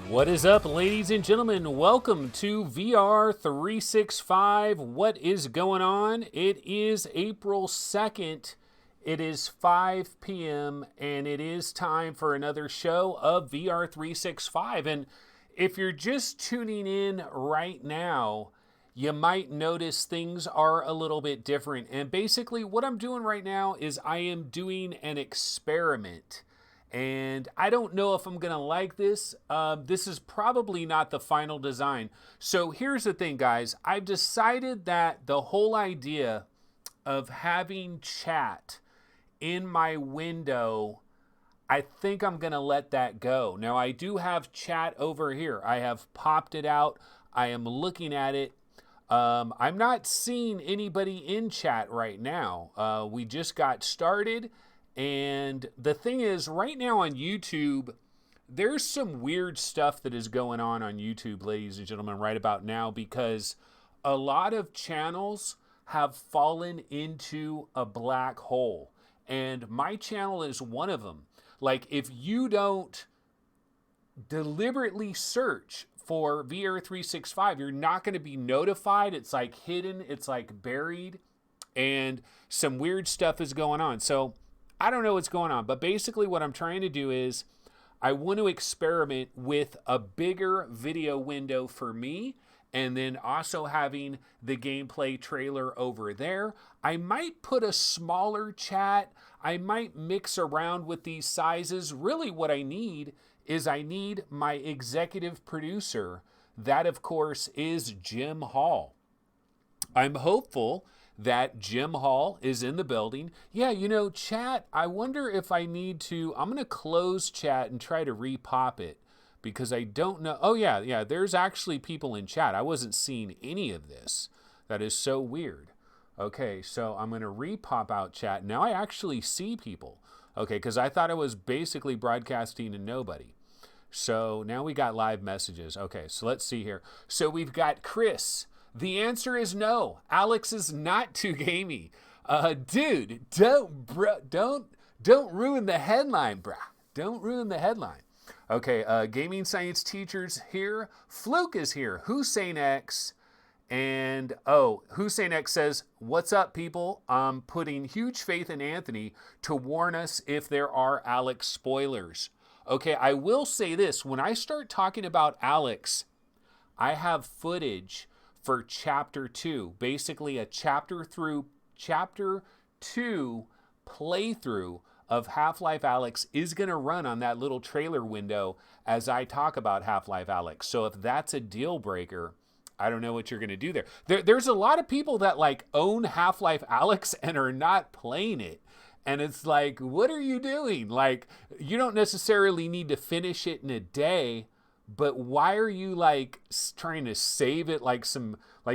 What is up, ladies and gentlemen? Welcome to VR365. What is going on? It is April 2nd. It is 5 p.m. and it is time for another show of VR365. And if you're just tuning in right now, you might notice things are a little bit different. And basically what I'm doing right now is I am doing an experiment. And I don't know if I'm going to like this. This is probably not the final design. So here's the thing, guys. I've decided that the whole idea of having chat in my window, I think I'm going to let that go. Now, I do have chat over here. I have popped it out. I am looking at it. I'm not seeing anybody in chat right now. We just got started. And the thing is, right now on YouTube, there's some weird stuff that is going on YouTube, ladies and gentlemen, right about now, because a lot of channels have fallen into a black hole. And my channel is one of them. Like, if you don't deliberately search for VR365, you're not going to be notified. It's like hidden, it's like buried, and some weird stuff is going on. So I don't know what's going on, but basically what I'm trying to do is I want to experiment with a bigger video window for me, and then also having the gameplay trailer over there. I might put a smaller chat. I might mix around with these sizes. Really what I need is I need my executive producer. That, of course, is Jim Hall. I'm hopeful that Jim Hall is in the building. Yeah, you know, chat, I wonder if I need to, I'm going to close chat and try to repop it because I don't know. Oh, yeah, there's actually people in chat. I wasn't seeing any of this. That is so weird. Okay, so I'm going to repop out chat. Now I actually see people. Okay, because I thought I was basically broadcasting to nobody. So now we got live messages. Okay, so let's see here. So we've got Chris. The answer is no. Alyx is not too gamey. Dude, don't ruin the headline, brah. Don't ruin the headline. Okay, gaming science teachers here. Fluke is here. Hussein X. And, Hussein X says, what's up, people? I'm putting huge faith in Anthony to warn us if there are Alyx spoilers. Okay, I will say this. When I start talking about Alyx, I have footage for chapter 2, basically a chapter 2 playthrough of Half-Life Alyx is going to run on that little trailer window as I talk about Half-Life Alyx. So if that's a deal breaker, I don't know what you're going to do there. There's a lot of people that like own Half-Life Alyx and are not playing it. And it's like, what are you doing? Like, you don't necessarily need to finish it in a day, but why are you like trying to save it like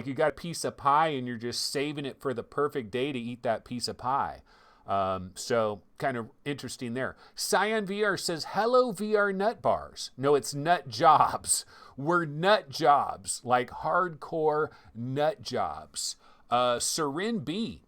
you got a piece of pie and you're just saving it for the perfect day to eat that piece of pie? So kind of interesting there. Cyan VR says, hello VR nut bars. No, it's nut jobs. We're nut jobs, like hardcore nut jobs. Serin B.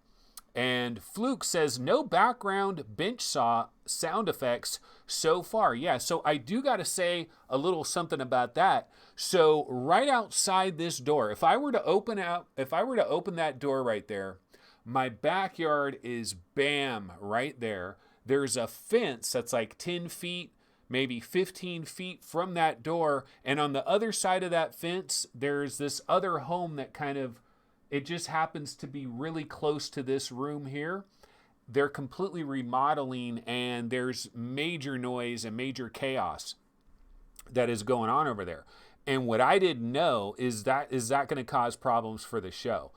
And Fluke says, no background bench saw sound effects so far. Yeah, so I do got to say a little something about that. So right outside this door, if I were to open that door right there, my backyard is bam right there. There's a fence that's like 10 feet, maybe 15 feet from that door. And on the other side of that fence, there's this other home that it just happens to be really close to this room here. They're completely remodeling and there's major noise and major chaos that is going on over there. And what I didn't know is that going to cause problems for the show?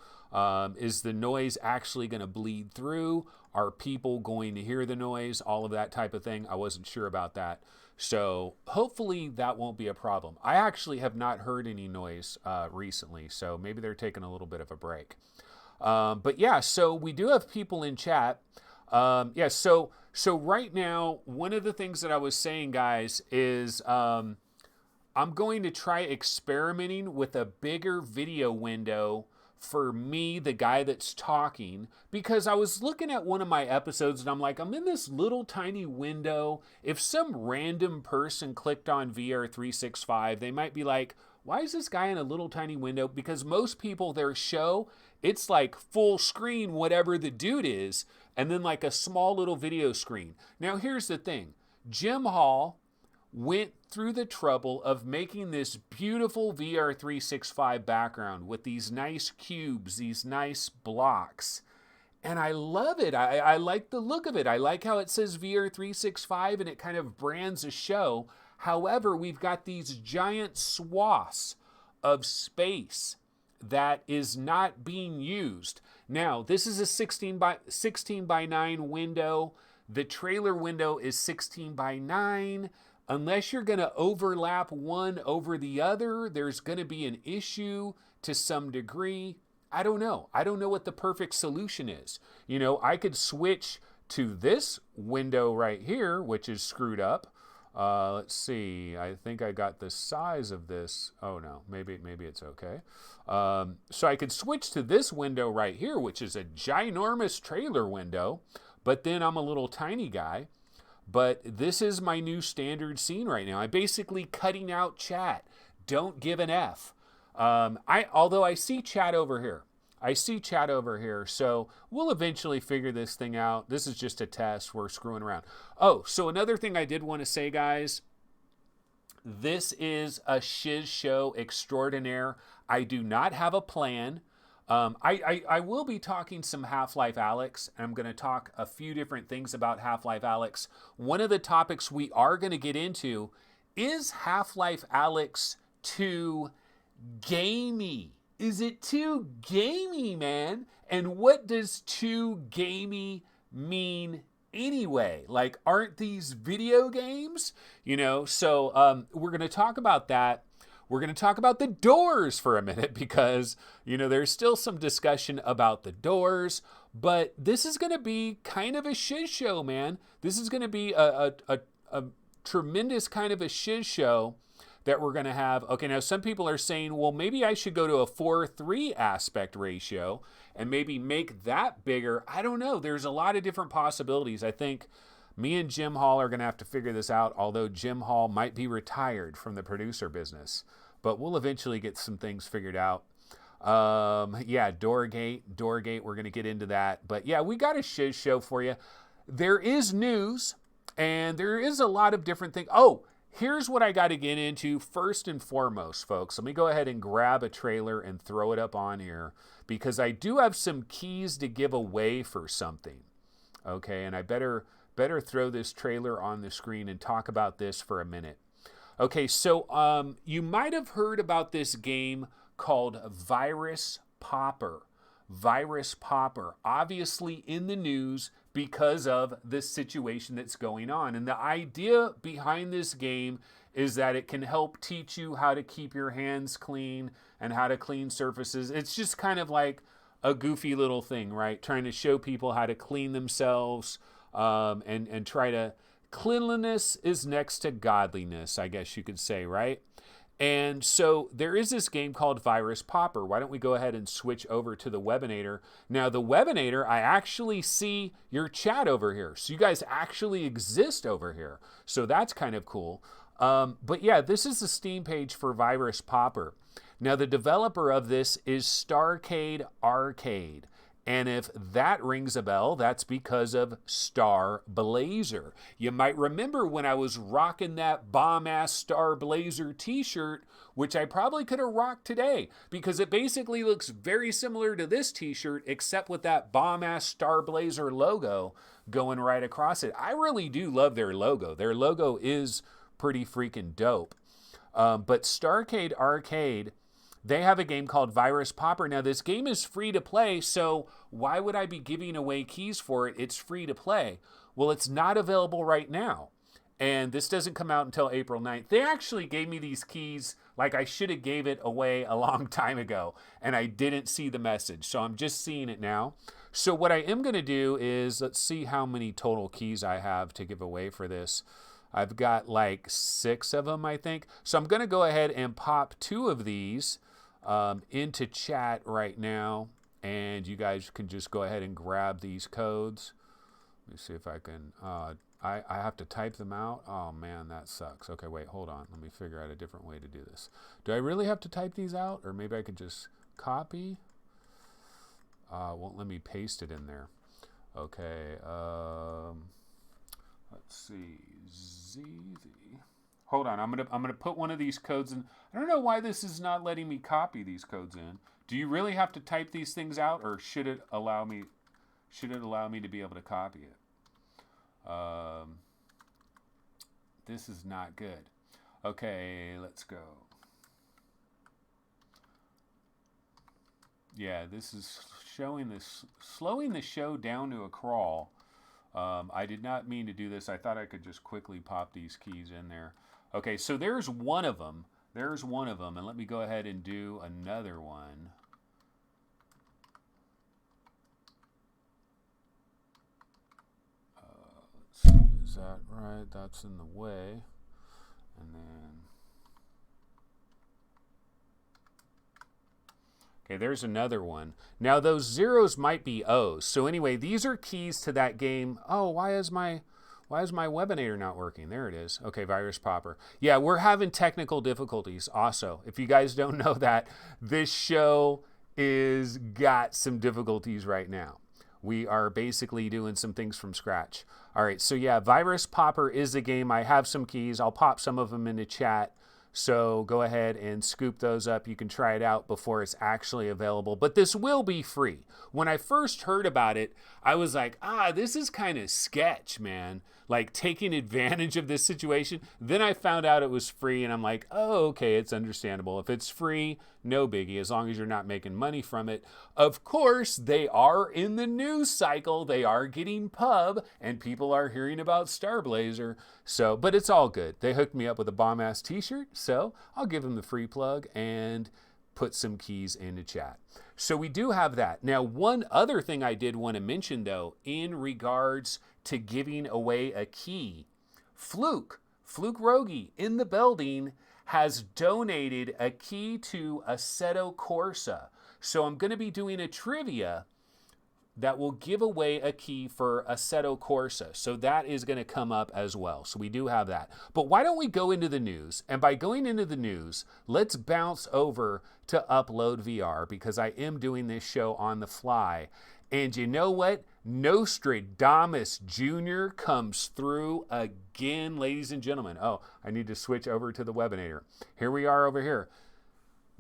Is the noise actually going to bleed through? Are people going to hear the noise? All of that type of thing. I wasn't sure about that. So hopefully that won't be a problem. I actually have not heard any noise recently, so maybe they're taking a little bit of a break. But yeah, so we do have people in chat. So right now, one of the things that I was saying, guys, is I'm going to try experimenting with a bigger video window for me, the guy that's talking, because I was looking at one of my episodes and I'm like, I'm in this little tiny window. If some random person clicked on VR365, they might be like, why is this guy in a little tiny window? Because most people, their show, it's like full screen, whatever the dude is, and then like a small little video screen. Now, here's the thing. Jim Hall went through the trouble of making this beautiful VR365 background with these nice cubes, these nice blocks. And I love it. I like the look of it. I like how it says VR365 and it kind of brands a show. However, we've got these giant swaths of space that is not being used. Now, this is a 16 by 9 window. The trailer window is 16 by 9. Unless you're going to overlap one over the other, there's going to be an issue to some degree. I don't know. I don't know what the perfect solution is. You know, I could switch to this window right here, which is screwed up. Let's see. I think I got the size of this. Oh no, maybe it's okay. So I could switch to this window right here, which is a ginormous trailer window, but then I'm a little tiny guy. But this is my new standard scene right now. I'm basically cutting out chat. Don't give an F. Although I see chat over here. So we'll eventually figure this thing out. This is just a test. We're screwing around. Oh, so another thing I did want to say, guys. This is a shiz show extraordinaire. I do not have a plan. I will be talking some Half-Life Alyx. I'm going to talk a few different things about Half-Life Alyx. One of the topics we are going to get into is Half-Life Alyx too gamey? Is it too gamey, man? And what does too gamey mean anyway? Like, aren't these video games? You know, so we're going to talk about that. We're going to talk about the doors for a minute because, you know, there's still some discussion about the doors, but this is going to be kind of a shiz show, man. This is going to be a tremendous kind of a shiz show that we're going to have. Okay, now some people are saying, well, maybe I should go to a 4:3 aspect ratio and maybe make that bigger. I don't know. There's a lot of different possibilities. I think me and Jim Hall are going to have to figure this out, although Jim Hall might be retired from the producer business. But we'll eventually get some things figured out. Yeah, Doorgate, we're going to get into that. But yeah, we got a shiz show for you. There is news, and there is a lot of different things. Oh, here's what I got to get into first and foremost, folks. Let me go ahead and grab a trailer and throw it up on here, because I do have some keys to give away for something. Okay, and I better throw this trailer on the screen and talk about this for a minute. Okay, so you might have heard about this game called Virus Popper. Virus Popper, obviously in the news because of the situation that's going on. And the idea behind this game is that it can help teach you how to keep your hands clean and how to clean surfaces. It's just kind of like a goofy little thing, right? Trying to show people how to clean themselves. And try to, cleanliness is next to godliness, I guess you could say, right? And so there is this game called Virus Popper. Why don't we go ahead and switch over to the Webinator? Now, the Webinator, I actually see your chat over here. So you guys actually exist over here. So that's kind of cool. But yeah, this is the Steam page for Virus Popper. Now, the developer of this is Starcade Arcade. And if that rings a bell, that's because of Star Blazer. You might remember when I was rocking that bomb-ass Star Blazer t-shirt, which I probably could have rocked today, because it basically looks very similar to this t-shirt, except with that bomb-ass Star Blazer logo going right across it. I really do love their logo. Their logo is pretty freaking dope. But Starcade Arcade, they have a game called Virus Popper. Now, this game is free to play, so why would I be giving away keys for it? It's free to play. Well, it's not available right now, and this doesn't come out until April 9th. They actually gave me these keys like I should have gave it away a long time ago, and I didn't see the message, so I'm just seeing it now. So what I am going to do is, let's see how many total keys I have to give away for this. I've got like 6 of them, I think. So I'm going to go ahead and pop 2 of these. into chat right now, and you guys can just go ahead and grab these codes. Let me see if I can. I have to type them out. Oh man, that sucks. Okay, wait, hold on. Let me figure out a different way to do this. Do I really have to type these out, or maybe I could just copy? Won't let me paste it in there. Okay. Let's see. ZZ. Hold on. I'm gonna put one of these codes in. I don't know why this is not letting me copy these codes in. Do you really have to type these things out, or should it allow me? Should it allow me to be able to copy it? This is not good. Okay, let's go. Yeah, this is slowing the show down to a crawl. I did not mean to do this. I thought I could just quickly pop these keys in there. Okay, so there's one of them. There's one of them, and let me go ahead and do another one. Let's see, is that right? That's in the way. And then, okay, there's another one. Now those zeros might be O's. So anyway, these are keys to that game. Oh, why is my webinator not working? There it is. Okay, virus popper. Yeah, we're having technical difficulties also. If you guys don't know that, this show is got some difficulties right now. We are basically doing some things from scratch. All right, so yeah, Virus Popper is a game. I have some keys. I'll pop some of them into chat. So go ahead and scoop those up. You can try it out before it's actually available. But this will be free. When I first heard about it, I was like, this is kind of sketch, man. Like taking advantage of this situation. Then I found out it was free, and I'm like, oh, okay, it's understandable. If it's free, no biggie, as long as you're not making money from it. Of course, they are in the news cycle. They are getting pub, and people are hearing about Starblazer. So, but it's all good. They hooked me up with a bomb-ass t-shirt, so I'll give them the free plug and put some keys into chat. So we do have that. Now, one other thing I did want to mention, though, in regards to giving away a key, Fluke Rogi in the building has donated a key to Assetto Corsa. So I'm going to be doing a trivia that will give away a key for Assetto Corsa. So that is going to come up as well. So we do have that. But why don't we go into the news? And by going into the news, let's bounce over to Upload VR, because I am doing this show on the fly. And you know what? Nostradamus Jr. comes through again, ladies and gentlemen. Oh, I need to switch over to the webinator. Here we are over here.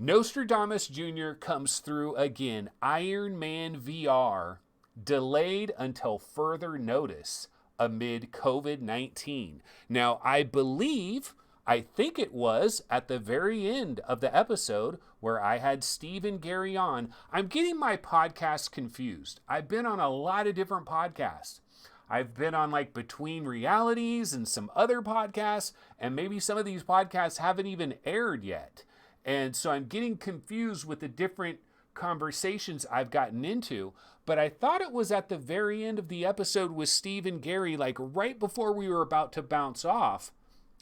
Nostradamus Jr. comes through again. Iron Man VR delayed until further notice amid COVID-19. Now, I think it was at the very end of the episode where I had Steve and Gary on. I'm getting my podcasts confused. I've been on a lot of different podcasts. I've been on like Between Realities and some other podcasts, and maybe some of these podcasts haven't even aired yet. And so I'm getting confused with the different conversations I've gotten into. But I thought it was at the very end of the episode with Steve and Gary, like right before we were about to bounce off.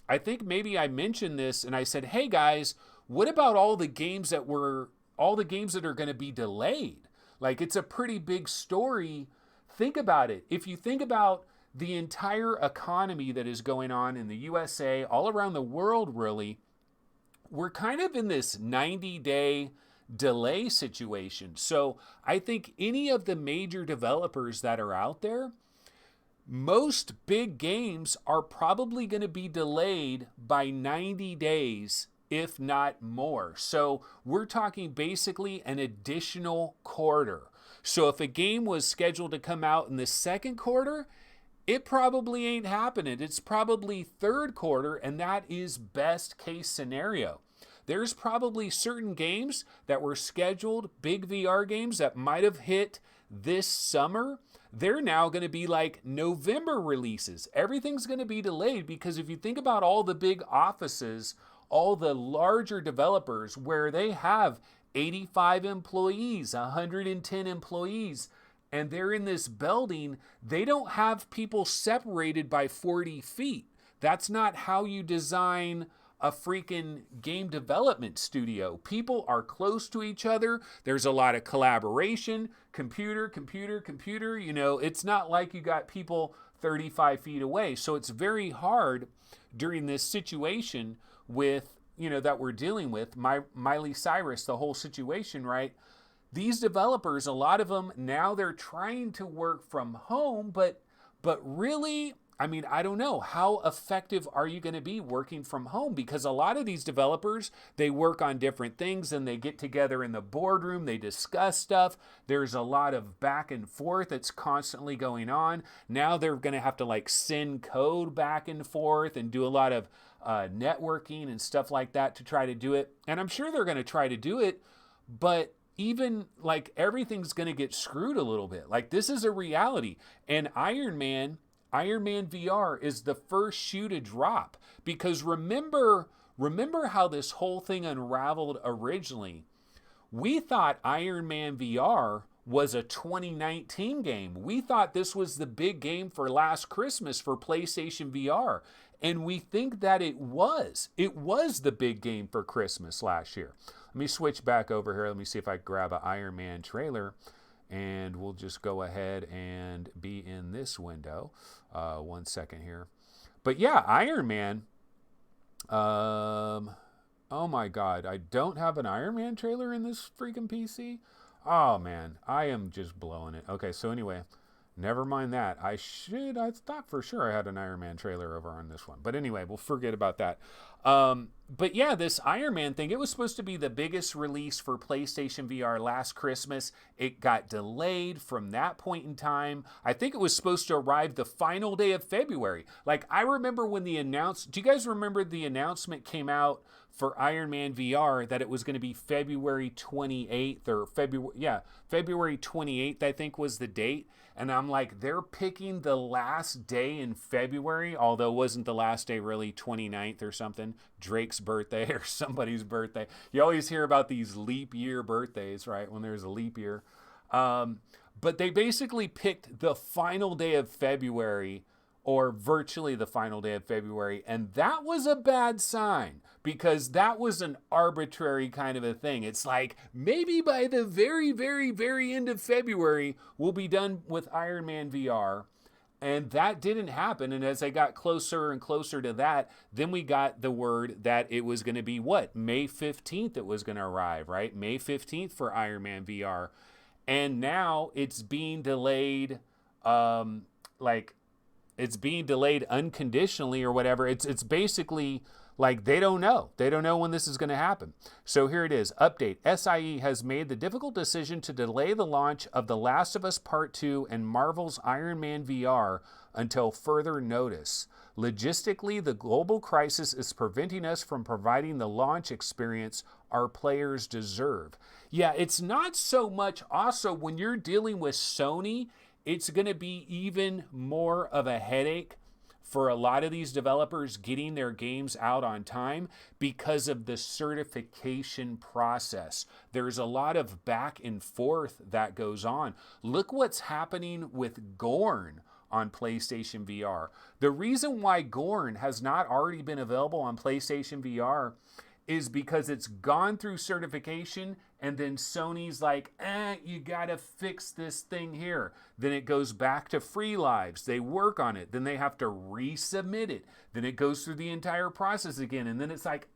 I think maybe I mentioned this and I said, hey guys, what about all the games that are going to be delayed? Like, it's a pretty big story. Think about it. If you think about the entire economy that is going on in the USA, all around the world, really, we're kind of in this 90-day delay situation. So I think any of the major developers that are out there, most big games are probably going to be delayed by 90 days, if not more. So we're talking basically an additional quarter. So if a game was scheduled to come out in the second quarter, it probably ain't happening. It's probably third quarter, and that is best case scenario. There's probably certain games that were scheduled, big VR games that might have hit this summer. They're now going to be like November releases. Everything's going to be delayed because if you think about all the big offices, all the larger developers where they have 85 employees, 110 employees, and they're in this building, they don't have people separated by 40 feet. That's not how you design a freaking game development studio. People are close to each other. There's a lot of collaboration, computer. You know, it's not like you got people 35 feet away. So it's very hard during this situation with, you know, that we're dealing with, Miley Cyrus, the whole situation, right? These developers, a lot of them, now they're trying to work from home, but really, I mean, I don't know. How effective are you going to be working from home? Because a lot of these developers, they work on different things and they get together in the boardroom, they discuss stuff. There's a lot of back and forth that's constantly going on. Now they're going to have to like send code back and forth and do a lot of networking and stuff like that to try to do it. And I'm sure they're going to try to do it, but even like everything's going to get screwed a little bit. Like this is a reality. And Iron Man VR is the first shoe to drop, because remember how this whole thing unraveled originally. We thought Iron Man VR was a 2019 game. We thought this was the big game for last Christmas for PlayStation VR. And we think that it was. It was the big game for Christmas last year. Let me switch back over here. Let me see if I can grab an Iron Man trailer. And we'll just go ahead and be in this window. 1 second here. But yeah, Iron Man. Oh my God. I don't have an Iron Man trailer in this freaking PC. Oh man, I am just blowing it. Okay, so anyway, never mind that. I thought for sure I had an Iron Man trailer over on this one. But anyway, we'll forget about that. But yeah, this Iron Man thing, it was supposed to be the biggest release for PlayStation VR last Christmas. It got delayed from that point in time. I think it was supposed to arrive the final day of February. Like, I remember when do you guys remember the announcement came out for Iron Man VR that it was going to be February 28th or February 28th, I think was the date. And I'm like, they're picking the last day in February, although it wasn't the last day really, 29th or something, Drake's birthday or somebody's birthday. You always hear about these leap year birthdays, right, when there's a leap year. But they basically picked the final day of February, or virtually the final day of February, and that was a bad sign, because that was an arbitrary kind of a thing. It's like, maybe by the very, very, very end of February, we'll be done with Iron Man VR. And that didn't happen. And as I got closer and closer to that, then we got the word that it was going to be May 15th it was going to arrive, right? May 15th for Iron Man VR. And now it's being delayed, it's being delayed unconditionally or whatever. It's basically like they don't know. They don't know when this is going to happen. So here it is. Update. SIE has made the difficult decision to delay the launch of The Last of Us Part 2 and Marvel's Iron Man VR until further notice. Logistically, the global crisis is preventing us from providing the launch experience our players deserve. Yeah, it's not so much also when you're dealing with Sony, it's going to be even more of a headache for a lot of these developers getting their games out on time because of the certification process. There's a lot of back and forth that goes on. Look what's happening with Gorn on PlayStation VR. The reason why Gorn has not already been available on PlayStation VR is because it's gone through certification, and then Sony's like, you gotta fix this thing here. Then it goes back to free lives. They work on it. Then they have to resubmit it. Then it goes through the entire process again. And then it's like,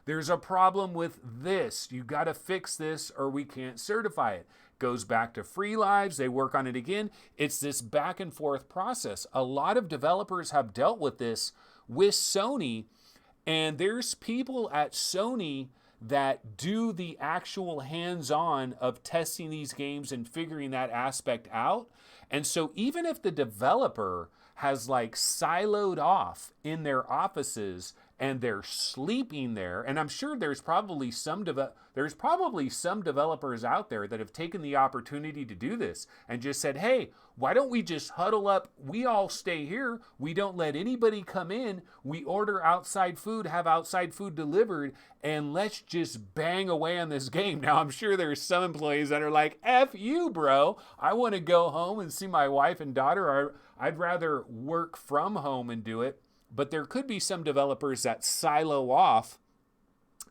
there's a problem with this. You gotta fix this or we can't certify it. Goes back to free lives. They work on it again. It's this back and forth process. A lot of developers have dealt with this with Sony, and there's people at Sony that do the actual hands-on of testing these games and figuring that aspect out. And so even if the developer has like siloed off in their offices and they're sleeping there, and I'm sure there's probably some developers out there that have taken the opportunity to do this and just said, hey, why don't we just huddle up? We all stay here. We don't let anybody come in. We order outside food, have outside food delivered, and let's just bang away on this game. Now, I'm sure there's some employees that are like, F you, bro. I want to go home and see my wife and daughter. Or I'd rather work from home and do it. but there could be some developers that silo off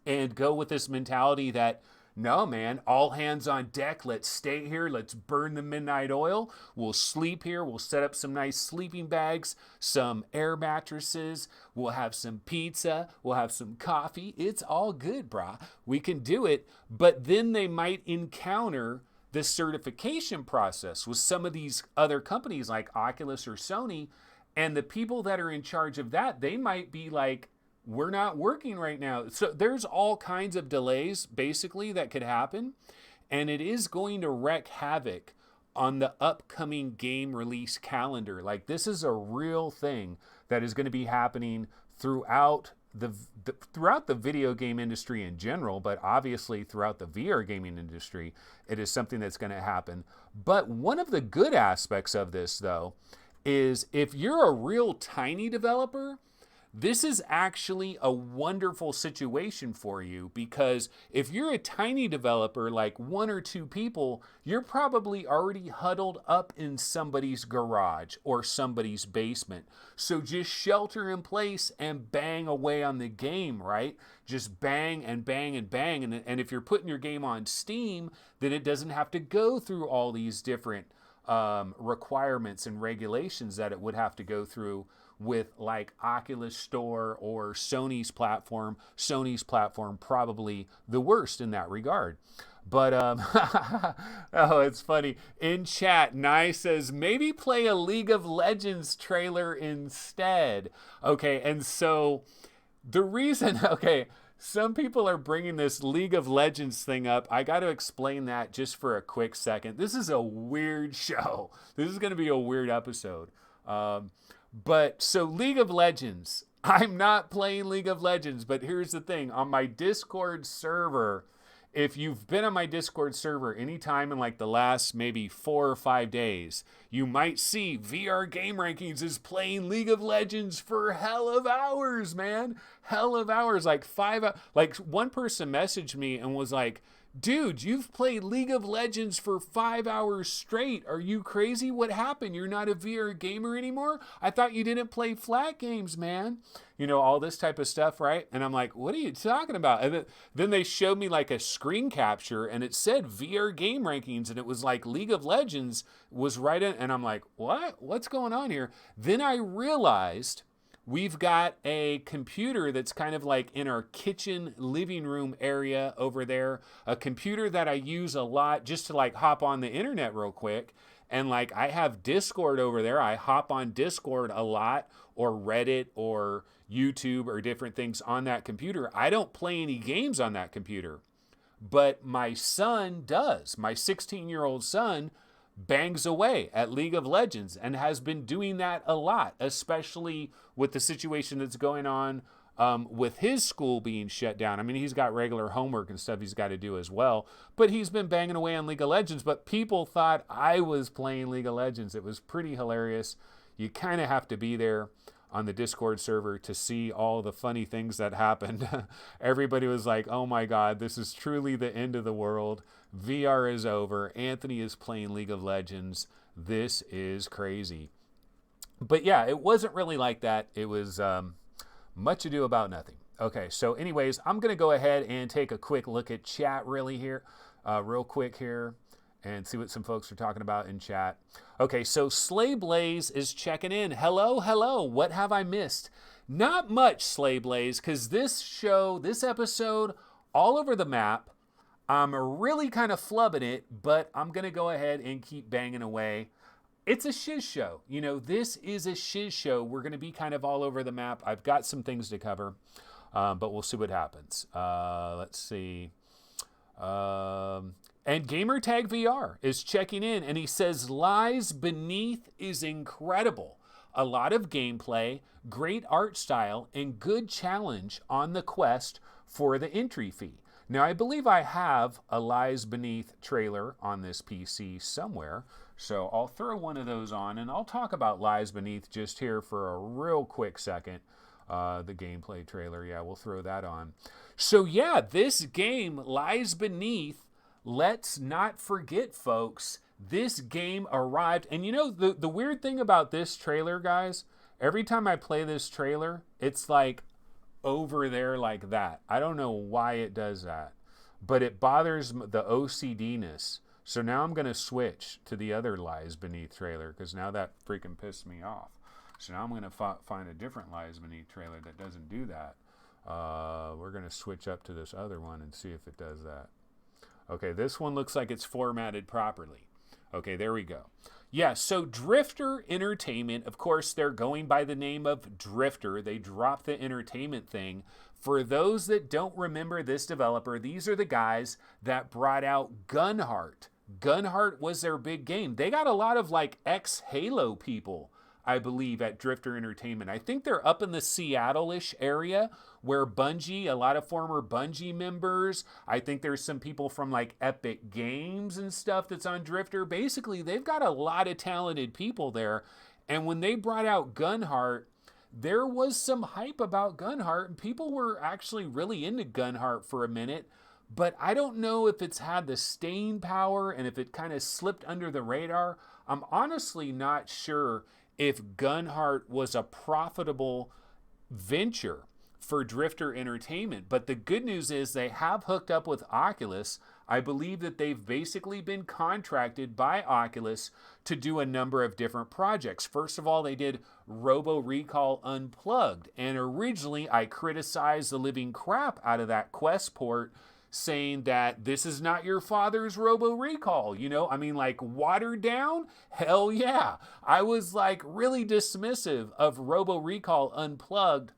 and go with this mentality that, no, man, all hands on deck. Let's stay here. Let's burn the midnight oil. We'll sleep here. We'll set up some nice sleeping bags, some air mattresses. We'll have some pizza. We'll have some coffee. It's all good, brah. We can do it. But then they might encounter the certification process with some of these other companies like Oculus or Sony. And the people that are in charge of that, they might be like, we're not working right now. So there's all kinds of delays basically that could happen. And it is going to wreak havoc on the upcoming game release calendar. Like, this is a real thing that is going to be happening throughout the video game industry in general, but obviously throughout the VR gaming industry, it is something that's going to happen. But one of the good aspects of this, though, is if you're a real tiny developer, this is actually a wonderful situation for you, because if you're a tiny developer, like 1 or 2 people, you're probably already huddled up in somebody's garage or somebody's basement. So just shelter in place and bang away on the game, right? Just bang and bang and bang. And if you're putting your game on Steam, then it doesn't have to go through all these different requirements and regulations that it would have to go through with like Oculus Store or Sony's platform. Sony's platform probably the worst in that regard. But oh, it's funny. In chat, Nye says maybe play a League of Legends trailer instead. Okay, and so the reason, okay, some people are bringing this League of Legends thing up. I got to explain that just for a quick second. This is a weird show. This is going to be a weird episode. But so League of Legends, I'm not playing League of Legends, but here's the thing. On my Discord server, if you've been on my Discord server anytime in like the last maybe 4 or 5 days, you might see VR Game Rankings is playing League of Legends for hell of hours, man. Hell of hours, like 5, like one person messaged me and was like, dude, you've played League of Legends for 5 hours straight. Are you crazy? What happened? You're not a VR gamer anymore? I thought you didn't play flat games, man. You know, all this type of stuff, right? And I'm like, what are you talking about? And then they showed me like a screen capture and it said VR Game Rankings and it was like League of Legends was right in. And I'm like, what? What's going on here? Then I realized we've got a computer that's kind of like in our kitchen living room area over there, a computer that I use a lot just to like hop on the internet real quick. And like I have Discord over there. I hop on Discord a lot, or Reddit or YouTube or different things on that computer. I don't play any games on that computer, but my son does. My 16-year-old son bangs away at League of Legends and has been doing that a lot, especially with the situation that's going on with his school being shut down. I mean, he's got regular homework and stuff he's got to do as well, but he's been banging away on League of Legends. But people thought I was playing League of Legends. It was pretty hilarious. You kind of have to be there on the Discord server to see all the funny things that happened. Everybody was like, oh my God, this is truly the end of the world. VR is over. Anthony is playing League of Legends. This is crazy. But yeah, it wasn't really like that. It was much ado about nothing. Okay, so anyways, I'm going to go ahead and take a quick look at chat real quick here, and see what some folks are talking about in chat. Okay, so Slay Blaze is checking in. Hello, hello. What have I missed? Not much, Slay Blaze, because this episode, all over the map. I'm really kind of flubbing it, but I'm going to go ahead and keep banging away. It's a shiz show. You know, this is a shiz show. We're going to be kind of all over the map. I've got some things to cover, but we'll see what happens. Let's see. And Gamertag VR is checking in, and he says, Lies Beneath is incredible. A lot of gameplay, great art style, and good challenge on the quest for the entry fee. Now, I believe I have a Lies Beneath trailer on this PC somewhere, so I'll throw one of those on, and I'll talk about Lies Beneath just here for a real quick second. The gameplay trailer, yeah, we'll throw that on. So yeah, this game, Lies Beneath, let's not forget, folks, this game arrived. And you know, the weird thing about this trailer, guys, Every time I play this trailer, it's like over there like that. I don't know why it does that, but it bothers the OCD-ness. So now I'm going to switch to the other Lies Beneath trailer because now that freaking pissed me off. So now I'm going to find a different Lies Beneath trailer that doesn't do that. We're going to switch up to this other one and see if it does that. Okay, this one looks like it's formatted properly. Okay, there we go. Yeah, so Drifter Entertainment, of course, they're going by the name of Drifter. They dropped the entertainment thing. For those that don't remember this developer, these are the guys that brought out Gunheart. Gunheart was their big game. They got a lot of like ex-Halo people, I believe, at Drifter Entertainment. I think they're up in the Seattle-ish area where Bungie, a lot of former Bungie members, I think there's some people from like Epic Games and stuff that's on Drifter. Basically, they've got a lot of talented people there. And when they brought out Gunheart, there was some hype about Gunheart, and people were actually really into Gunheart for a minute. But I don't know if it's had the staying power and if it kind of slipped under the radar. I'm honestly not sure if Gunheart was a profitable venture for Drifter Entertainment. But the good news is they have hooked up with Oculus. I believe that they've basically been contracted by Oculus to do a number of different projects. First of all, they did Robo Recall Unplugged. And originally, I criticized the living crap out of that Quest port, saying that this is not your father's Robo Recall, you know? I mean, like, watered down? Hell yeah. I was like really dismissive of Robo Recall Unplugged,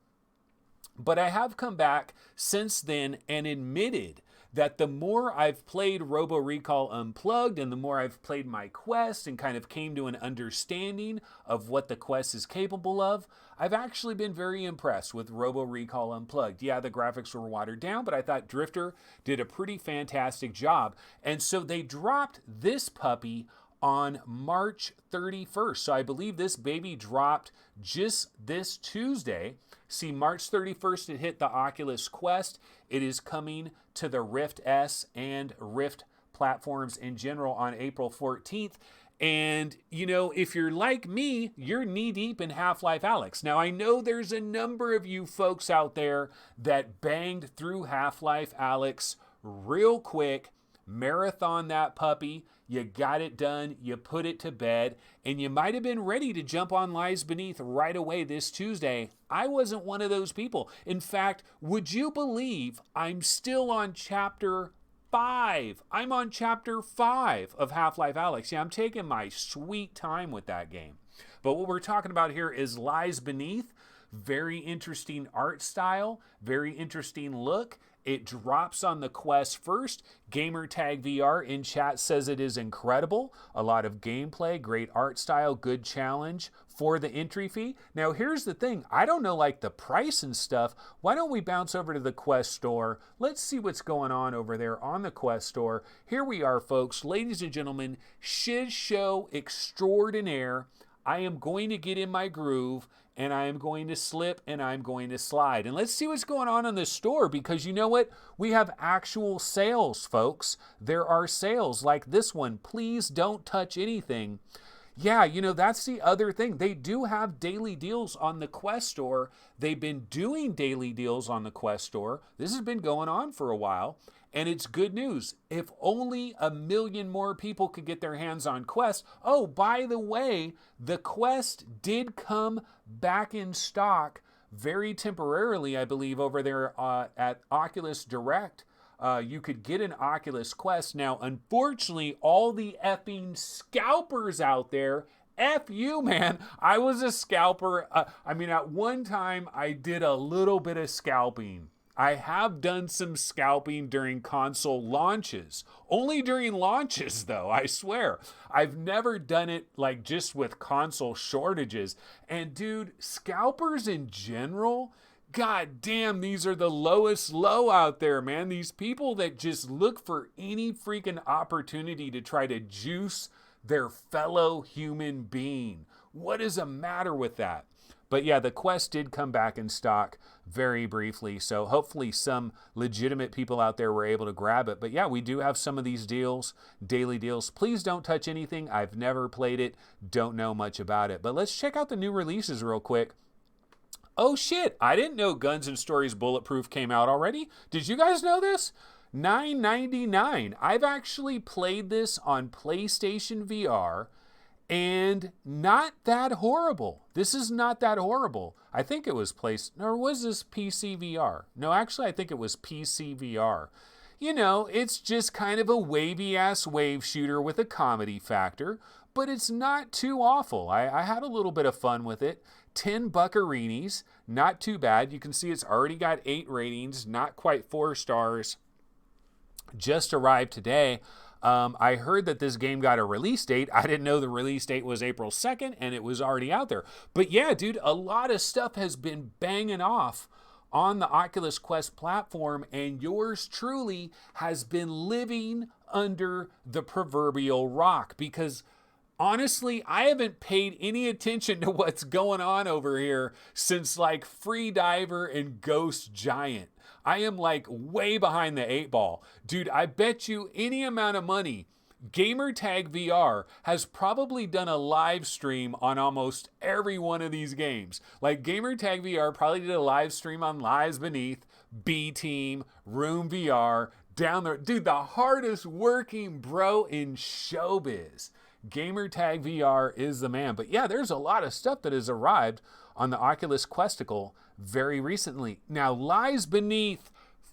but I have come back since then and admitted that the more I've played Robo Recall Unplugged and the more I've played my Quest and kind of came to an understanding of what the Quest is capable of, I've actually been very impressed with Robo Recall Unplugged. Yeah, the graphics were watered down, but I thought Drifter did a pretty fantastic job. And so they dropped this puppy on March 31st. So I believe this baby dropped just this Tuesday. See, March 31st, it hit the Oculus Quest. It is coming to the Rift S and Rift platforms in general on April 14th. And, you know, if you're like me, you're knee-deep in Half-Life Alyx. Now, I know there's a number of you folks out there that banged through Half-Life Alyx real quick, marathon that puppy, you got it done, you put it to bed, and you might have been ready to jump on Lies Beneath right away this Tuesday. I wasn't one of those people. In fact, would you believe I'm still on Chapter 5? I'm on Chapter 5 of Half-Life Alyx. Yeah, I'm taking my sweet time with that game. But what we're talking about here is Lies Beneath. Very interesting art style, very interesting look. It drops on the Quest first. Gamertag VR in chat says it is incredible. A lot of gameplay, great art style, good challenge for the entry fee. Now here's the thing. I don't know like the price and stuff. Why don't we bounce over to the Quest store? Let's see what's going on over there on the Quest store. Here we are, folks. Ladies and gentlemen, shiz show extraordinaire. I am going to get in my groove, and I am going to slip, and I'm going to slide. And let's see what's going on in the store, because you know what? We have actual sales, folks. There are sales like this one. Please don't touch anything. Yeah, you know, that's the other thing. They do have daily deals on the Quest store. They've been doing daily deals on the Quest store. This has been going on for a while. And it's good news. If only 1 million more people could get their hands on Quest. Oh, by the way, the Quest did come back in stock very temporarily, I believe, over there at Oculus Direct. You could get an Oculus Quest. Now, unfortunately, all the effing scalpers out there, F you, man. I was a scalper. I mean, at one time, I did a little bit of scalping. I have done some scalping during console launches. Only during launches, though, I swear. I've never done it like just with console shortages. And dude, scalpers in general, god damn, these are the lowest low out there, man. These people that just look for any freaking opportunity to try to juice their fellow human being. What is the matter with that? But yeah, the Quest did come back in stock very briefly. So hopefully some legitimate people out there were able to grab it. But yeah, we do have some of these deals, daily deals. Please don't touch anything. I've never played it, don't know much about it. But let's check out the new releases real quick. Oh shit, I didn't know Guns and Stories Bulletproof came out already. Did you guys know this? $9.99. I've actually played this on PlayStation VR and not that horrible. This is not that horrible. I think it was or was this PC VR? No, actually I think it was PC VR. You know, it's just kind of a wavy ass wave shooter with a comedy factor, but it's not too awful. I had a little bit of fun with it. 10 buccarinis, not too bad. You can see it's already got 8 ratings, not quite 4 stars. Just arrived today. I heard that this game got a release date. I didn't know the release date was April 2nd, and it was already out there. But yeah, dude, a lot of stuff has been banging off on the Oculus Quest platform, and yours truly has been living under the proverbial rock because honestly, I haven't paid any attention to what's going on over here since like Free Diver and Ghost Giant. I am like way behind the 8 ball. Dude, I bet you any amount of money, Gamertag VR has probably done a live stream on almost every one of these games. Like Gamertag VR probably did a live stream on Lies Beneath, B-Team, Room VR, down there. Dude, the hardest working bro in showbiz. Gamertag VR is the man. But yeah, there's a lot of stuff that has arrived on the Oculus Questicle very recently. Now, Lies Beneath,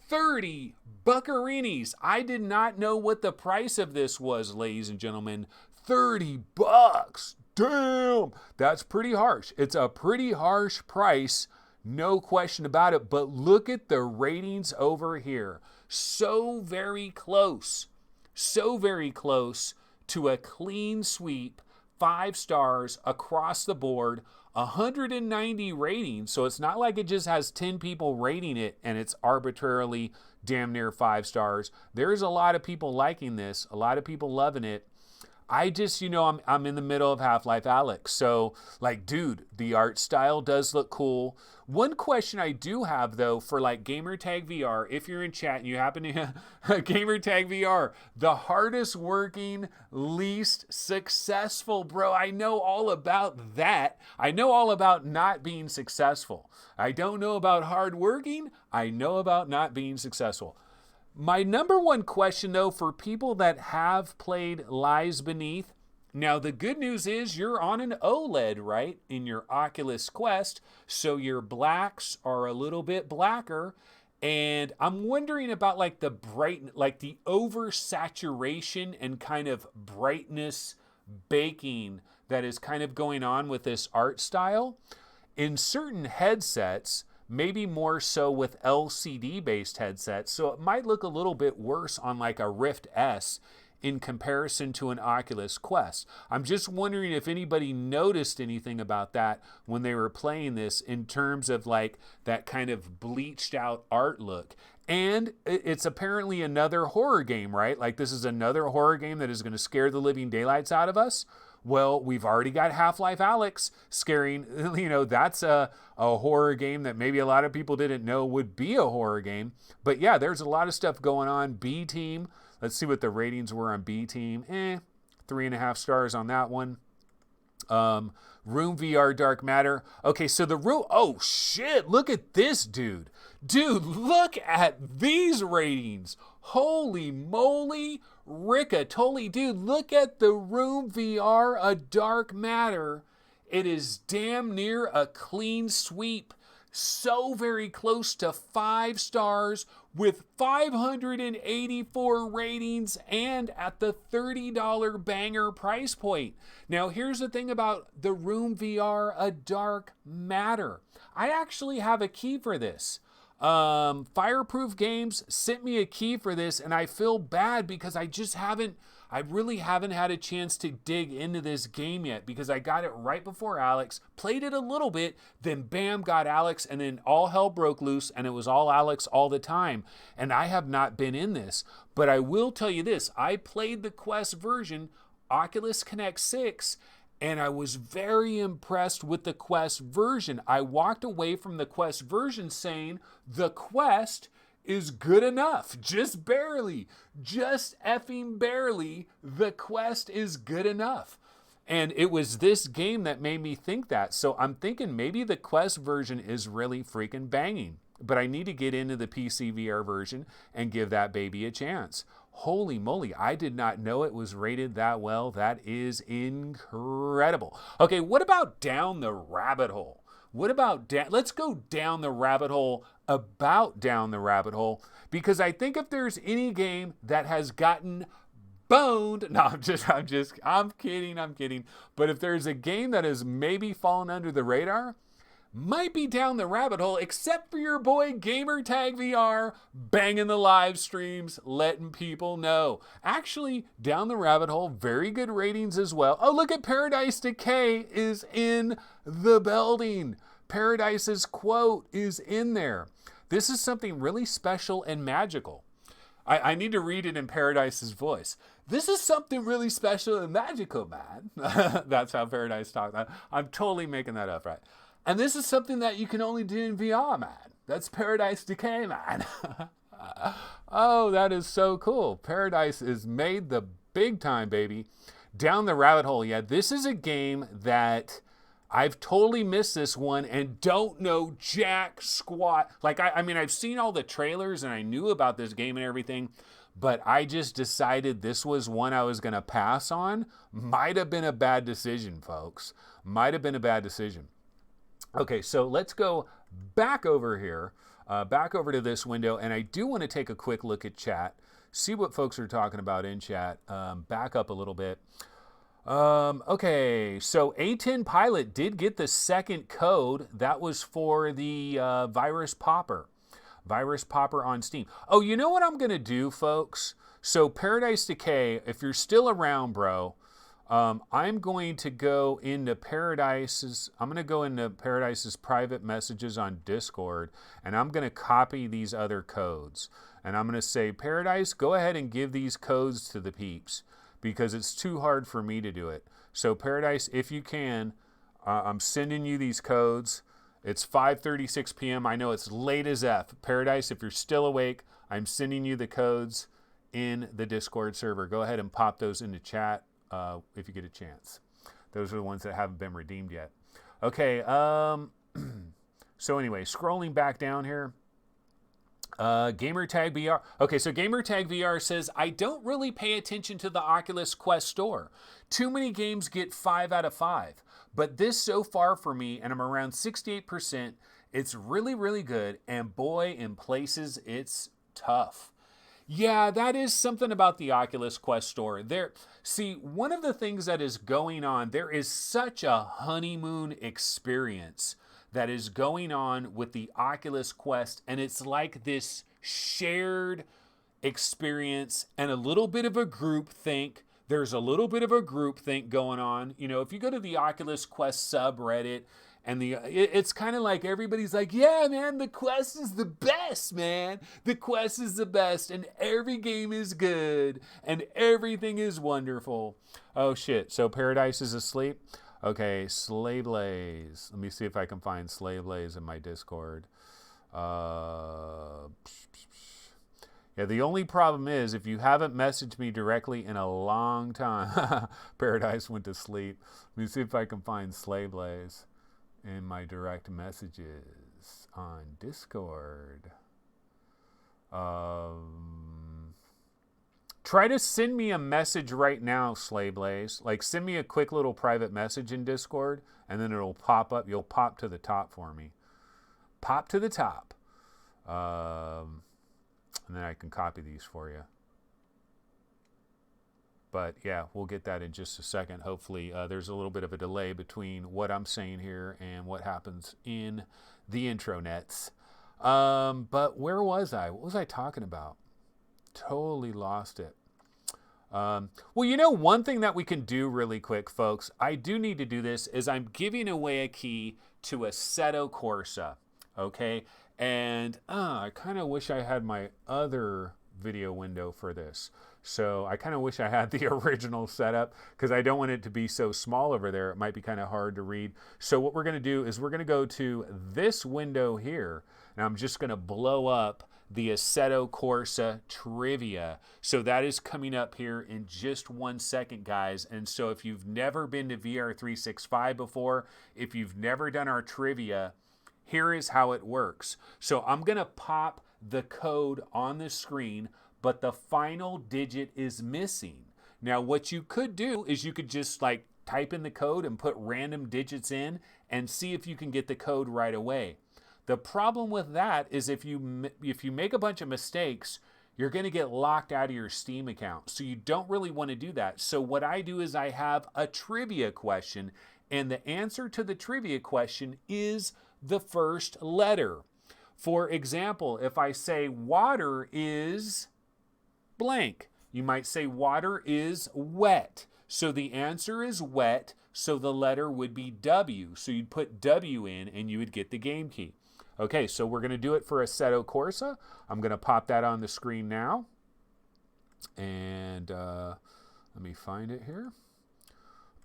30 buccarinis. I did not know what the price of this was, ladies and gentlemen. 30 bucks. Damn. That's pretty harsh. It's a pretty harsh price, no question about it. But look at the ratings over here. So very close. So very close to a clean sweep, 5 stars across the board, 190 ratings. So it's not like it just has 10 people rating it and it's arbitrarily damn near 5 stars. There's a lot of people liking this, a lot of people loving it. I just, I'm in the middle of Half-Life Alyx. So, like, dude, the art style does look cool. One question I do have, though, for, like, Gamertag VR, if you're in chat and you happen to Gamertag VR, the hardest working, least successful, bro. I know all about that. I know all about not being successful. I don't know about hard working. I know about not being successful. My number one question, though, for people that have played Lies Beneath, now the good news is you're on an OLED, right, in your Oculus Quest, so your blacks are a little bit blacker, and I'm wondering about like the the oversaturation and kind of brightness baking that is kind of going on with this art style. In certain headsets, maybe more so with LCD-based headsets, so it might look a little bit worse on like a Rift S in comparison to an Oculus Quest. I'm just wondering if anybody noticed anything about that when they were playing this in terms of like that kind of bleached out art look. And it's apparently another horror game, right? Like this is another horror game that is going to scare the living daylights out of us. Well, we've already got Half-Life Alyx scaring, that's a horror game that maybe a lot of people didn't know would be a horror game. But yeah, there's a lot of stuff going on. B-Team, let's see what the ratings were on B-Team. 3.5 stars on that one. Room VR Dark Matter. Okay, so the room, oh shit, look at this dude. Dude, look at these ratings. Holy moly, rickatoli. Dude, look at the Room VR A Dark Matter. It is damn near a clean sweep. So very close to 5 stars with 584 ratings and at the $30 banger price point. Now, here's the thing about the Room VR A Dark Matter. I actually have a key for this. Fireproof Games sent me a key for this, and I feel bad because I really haven't had a chance to dig into this game yet because I got it right before Alyx, played it a little bit, then bam, got Alyx, and then all hell broke loose, and it was all Alyx all the time, and I have not been in this. But I will tell you this, I played the Quest version, Oculus Connect 6, And I was very impressed with the Quest version. I walked away from the Quest version saying, the Quest is good enough. Just barely. Just effing barely. The Quest is good enough. And it was this game that made me think that. So I'm thinking maybe the Quest version is really freaking banging. But I need to get into the PC VR version and give that baby a chance. Holy moly, I did not know it was rated that well. That is incredible. Okay, what about down the rabbit hole? What about let's go down the rabbit hole about down the rabbit hole, because I think if there's any game that has gotten boned, no, I'm kidding. But if there's a game that has maybe fallen under the radar, might be down the rabbit hole, except for your boy Gamertag VR banging the live streams, letting people know. Actually, down the rabbit hole, very good ratings as well. Oh, look at Paradise Decay is in the building. Paradise's quote is in there. This is something really special and magical. I need to read it in Paradise's voice. This is something really special and magical, man. That's how Paradise talks. I'm totally making that up, right? And this is something that you can only do in VR, man. That's Paradise Decay, man. Oh, that is so cool. Paradise is made the big time, baby. Down the rabbit hole. Yeah, this is a game that I've totally missed this one and don't know jack squat. Like, I mean, I've seen all the trailers and I knew about this game and everything, but I just decided this was one I was going to pass on. Might have been a bad decision, folks. Might have been a bad decision. Okay, so let's go back over here, back over to this window, and I do want to take a quick look at chat, see what folks are talking about in chat, back up a little bit. Okay, so A10 Pilot did get the second code. That was for the Virus Popper on Steam. Oh, you know what I'm going to do, folks? So Paradise Decay, if you're still around, bro, I'm going to go into Paradise's private messages on Discord, and I'm going to copy these other codes. And I'm going to say, Paradise, go ahead and give these codes to the peeps, because it's too hard for me to do it. So Paradise, if you can, I'm sending you these codes. It's 5:36 p.m. I know it's late as F. Paradise, if you're still awake, I'm sending you the codes in the Discord server. Go ahead and pop those into chat. If you get a chance. Those are the ones that haven't been redeemed yet. Okay, so anyway, scrolling back down here. Gamertag VR. Okay, so Gamertag VR says, I don't really pay attention to the Oculus Quest store. Too many games get 5 out of 5. But this so far for me, and I'm around 68%, it's really, really good. And boy, in places, it's tough. Yeah, that is something about the Oculus Quest store. See, one of the things that is going on, there is such a honeymoon experience that is going on with the Oculus Quest, and it's like this shared experience and a little bit of a group think. There's a little bit of a group think going on. You know, if you go to the Oculus Quest subreddit, and it's kind of like everybody's like, yeah, man, the Quest is the best, man. The Quest is the best, and every game is good, and everything is wonderful. Oh, shit. So Paradise is asleep? Okay, Slay Blaze. Let me see if I can find Slay Blaze in my Discord. Yeah, the only problem is if you haven't messaged me directly in a long time, Paradise went to sleep. Let me see if I can find Slay Blaze in my direct messages on Discord. Try to send me a message right now, Slay Blaze. Like, send me a quick little private message in Discord, and then it'll pop up. You'll pop to the top for me. Pop to the top. And then I can copy these for you. But yeah, we'll get that in just a second. Hopefully, there's a little bit of a delay between what I'm saying here and what happens in the intronets. But where was I? What was I talking about? Totally lost it. Well, you know, one thing that we can do really quick, folks, I do need to do this, is I'm giving away a key to Assetto Corsa. Okay? And I kind of wish I had my other video window for this. So I kind of wish I had the original setup because I don't want it to be so small over there. It might be kind of hard to read. So what we're going to do is we're going to go to this window here, and I'm just going to blow up the Assetto Corsa trivia. So that is coming up here in just 1 second, guys. And so if you've never been to VR365 before, if you've never done our trivia, here is how it works. So I'm going to pop the code on the screen, but the final digit is missing. Now, what you could do is you could just like type in the code and put random digits in and see if you can get the code right away. The problem with that is if you make a bunch of mistakes, you're going to get locked out of your Steam account. So you don't really want to do that. So what I do is I have a trivia question, and the answer to the trivia question is the first letter. For example, if I say water is blank, you might say water is wet. So the answer is wet, so the letter would be W. So you'd put W in and you would get the game key. Okay, so we're going to do it for Assetto Corsa. I'm going to pop that on the screen now. And let me find it here.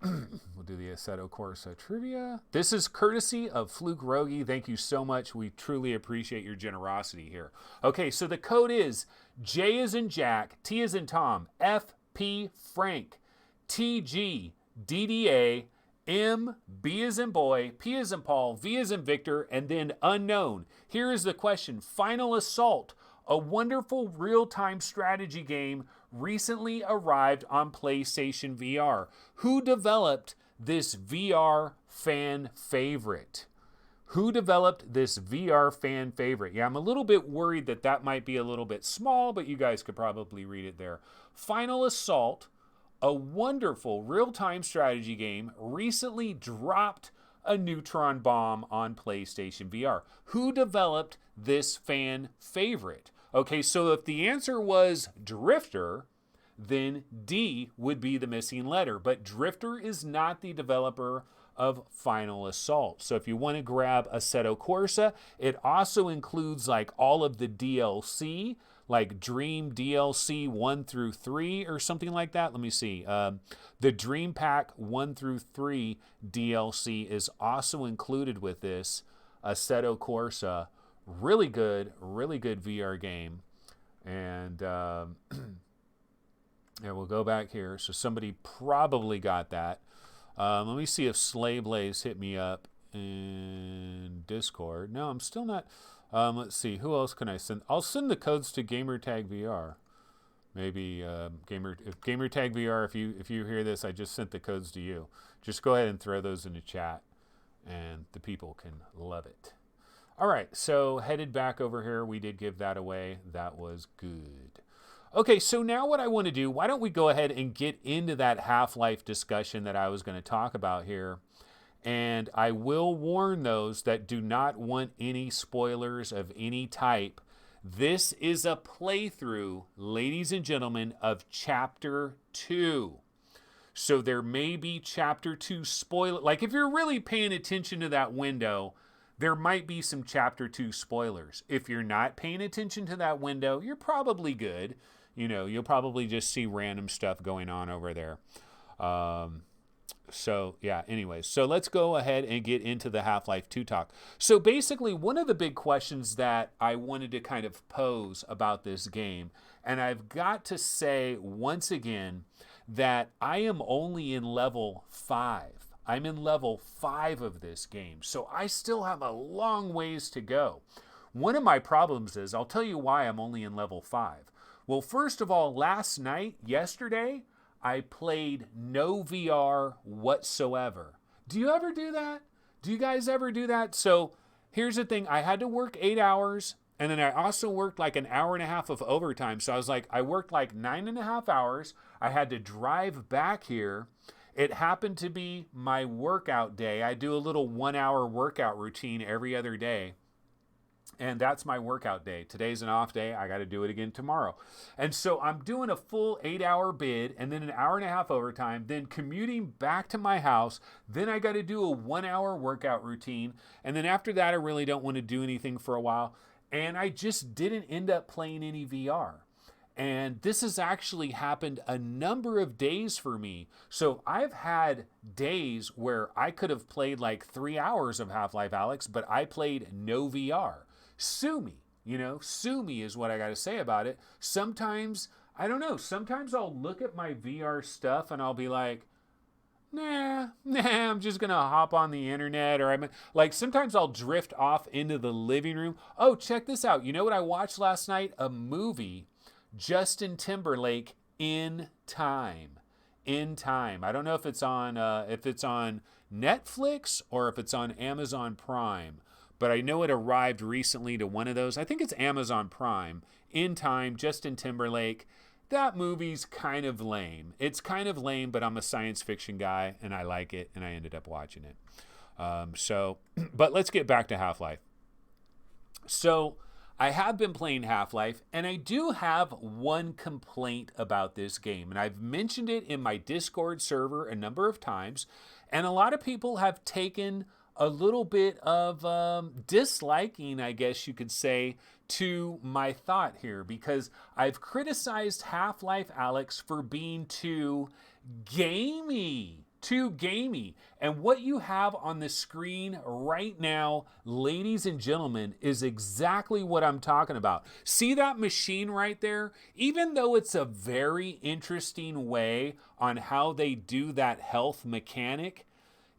We'll do the Assetto Corsa trivia. This is courtesy of Fluke Rogi. Thank you so much. We truly appreciate your generosity here. Okay, so the code is J as in Jack, T as in Tom, F, P, Frank, T, G, D, D, A, M, B as in boy, P as in Paul, V as in Victor, and then unknown. Here is the question. Final Assault, a wonderful real-time strategy game recently arrived on PlayStation VR. Who developed this VR fan favorite? Who developed this VR fan favorite? Yeah, I'm a little bit worried that that might be a little bit small, but you guys could probably read it there. Final Assault, a wonderful real-time strategy game, recently dropped a neutron bomb on PlayStation VR. Who developed this fan favorite? Okay, so if the answer was Drifter, then D would be the missing letter. But Drifter is not the developer of Final Assault. So if you want to grab Assetto Corsa, it also includes like all of the DLC, like Dream DLC 1 through 3 or something like that. Let me see. The Dream Pack 1 through 3 DLC is also included with this Assetto Corsa. Really good VR game. And yeah, we'll go back here. So somebody probably got that. Let me see if Slayblaze hit me up in Discord. No, I'm still not. Let's see. Who else can I send? I'll send the codes to Gamertag VR. Maybe Gamertag VR. If you hear this, I just sent the codes to you. Just go ahead and throw those in the chat, and the people can love it. All right. So headed back over here. We did give that away. That was good. Okay, so now what I want to do, why don't we go ahead and get into that Half-Life discussion that I was going to talk about here. And I will warn those that do not want any spoilers of any type. This is a playthrough, ladies and gentlemen, of Chapter 2. So there may be Chapter 2 spoiler. Like if you're really paying attention to that window, there might be some Chapter 2 spoilers. If you're not paying attention to that window, you're probably good. You know, you'll probably just see random stuff going on over there. So, yeah, anyways. So let's go ahead and get into the Half-Life 2 talk. So basically, one of the big questions that I wanted to kind of pose about this game, and I've got to say once again that I am only in level 5. I'm in level 5 of this game. So I still have a long ways to go. One of my problems is, I'll tell you why I'm only in level 5. Well, first of all, yesterday, I played no VR whatsoever. Do you ever do that? Do you guys ever do that? So here's the thing. I had to work 8 hours, and then I also worked like an hour and a half of overtime. So I worked like 9.5 hours. I had to drive back here. It happened to be my workout day. I do a little 1 hour workout routine every other day. And that's my workout day. Today's an off day. I got to do it again tomorrow. And so I'm doing a full 8 hour bid and then an hour and a half overtime, then commuting back to my house. Then I got to do a 1 hour workout routine. And then after that, I really don't want to do anything for a while. And I just didn't end up playing any VR. And this has actually happened a number of days for me. So I've had days where I could have played like 3 hours of Half-Life Alyx, but I played no VR. Sue me, sue me is what I got to say about it. Sometimes, I don't know, sometimes I'll look at my VR stuff and I'll be like, nah, I'm just gonna hop on the internet, or I'm like, sometimes I'll drift off into the living room. Oh, check this out. You know what I watched last night? A movie, Justin Timberlake, In Time. In Time. I don't know if it's on Netflix or if it's on Amazon Prime, but I know it arrived recently to one of those. I think it's Amazon Prime. In Time, Justin Timberlake. That movie's kind of lame. It's kind of lame, but I'm a science fiction guy and I like it, and I ended up watching it. But let's get back to Half-Life. So I have been playing Half-Life, and I do have one complaint about this game, and I've mentioned it in my Discord server a number of times, and a lot of people have taken a little bit of disliking, I guess you could say, to my thought here, because I've criticized Half-Life Alyx for being too gamey. Too gamey. And what you have on the screen right now, ladies and gentlemen, is exactly what I'm talking about. See that machine right there? Even though it's a very interesting way on how they do that health mechanic,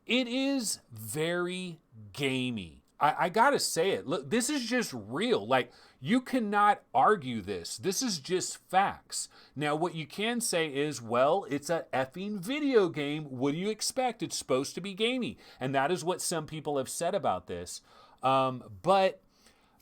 it is very gamey. I gotta say it. Look, this is just real. Like, you cannot argue this. This is just facts. Now, what you can say is, well, it's a effing video game. What do you expect? It's supposed to be gamey. And that is what some people have said about this. But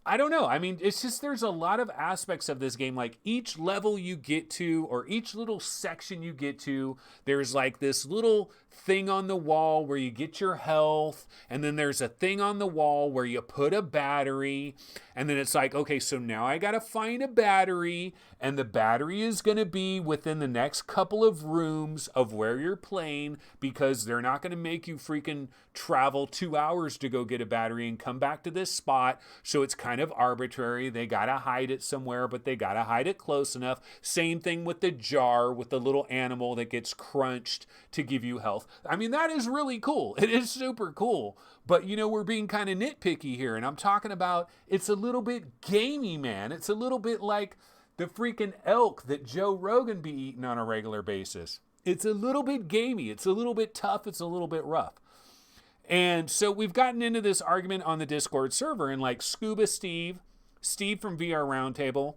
I don't know. I mean, it's just, there's a lot of aspects of this game. Like, each level you get to, or each little section you get to, there's like this little thing on the wall where you get your health, and then there's a thing on the wall where you put a battery, and then it's like, okay, so now I gotta find a battery, and the battery is gonna be within the next couple of rooms of where you're playing, because they're not gonna make you freaking travel 2 hours to go get a battery and come back to this spot. So it's kind of arbitrary. They gotta hide it somewhere, but they gotta hide it close enough. Same thing with the jar with the little animal that gets crunched to give you health. I mean, that is really cool. It is super cool. But, we're being kind of nitpicky here. And I'm talking about, it's a little bit gamey, man. It's a little bit like the freaking elk that Joe Rogan be eating on a regular basis. It's a little bit gamey. It's a little bit tough. It's a little bit rough. And so we've gotten into this argument on the Discord server, and like Scuba Steve from VR Roundtable,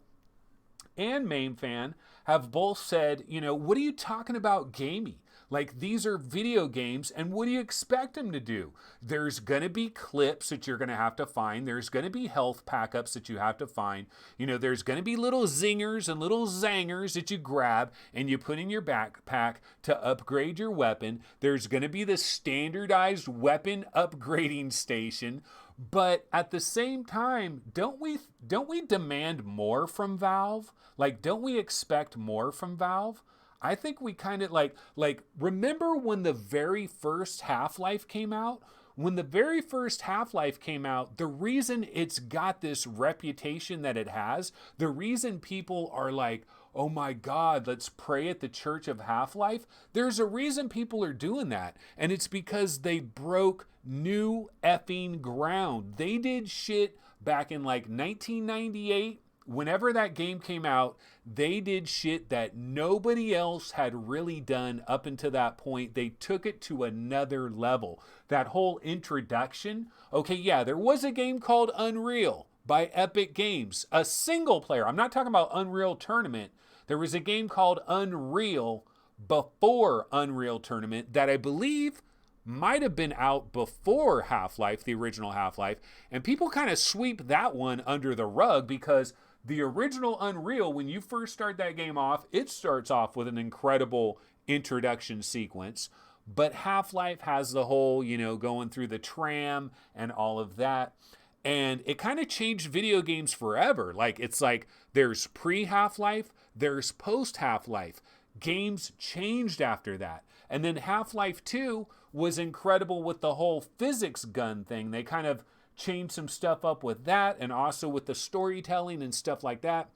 and Main Fan have both said, what are you talking about gamey? Like, these are video games, and what do you expect them to do? There's going to be clips that you're going to have to find. There's going to be health pack-ups that you have to find. There's going to be little zingers and little zangers that you grab and you put in your backpack to upgrade your weapon. There's going to be the standardized weapon upgrading station. But at the same time, don't we demand more from Valve? Like, don't we expect more from Valve? I think we kind of like remember when the very first Half-Life came out? When the very first Half-Life came out, the reason it's got this reputation that it has, the reason people are like, oh my God, let's pray at the church of Half-Life, there's a reason people are doing that. And it's because they broke new effing ground. They did shit back in like 1998. Whenever that game came out, they did shit that nobody else had really done up until that point. They took it to another level. That whole introduction. Okay, yeah, there was a game called Unreal by Epic Games. A single player. I'm not talking about Unreal Tournament. There was a game called Unreal before Unreal Tournament that I believe might have been out before Half-Life, the original Half-Life. And people kind of sweep that one under the rug because the original Unreal, when you first start that game off, it starts off with an incredible introduction sequence. But Half-Life has the whole, going through the tram and all of that. And it kind of changed video games forever. Like, it's like there's pre-Half-Life, there's post-Half-Life. Games changed after that. And then Half-Life 2 was incredible with the whole physics gun thing. They kind of changed some stuff up with that, and also with the storytelling and stuff like that.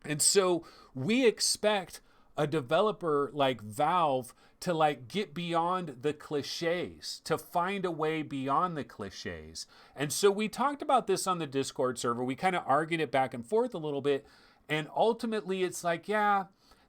And so we expect a developer like Valve to like get beyond the cliches, to find a way beyond the cliches. And so we talked about this on the Discord server. We kind of argued it back and forth a little bit. And ultimately it's like, yeah,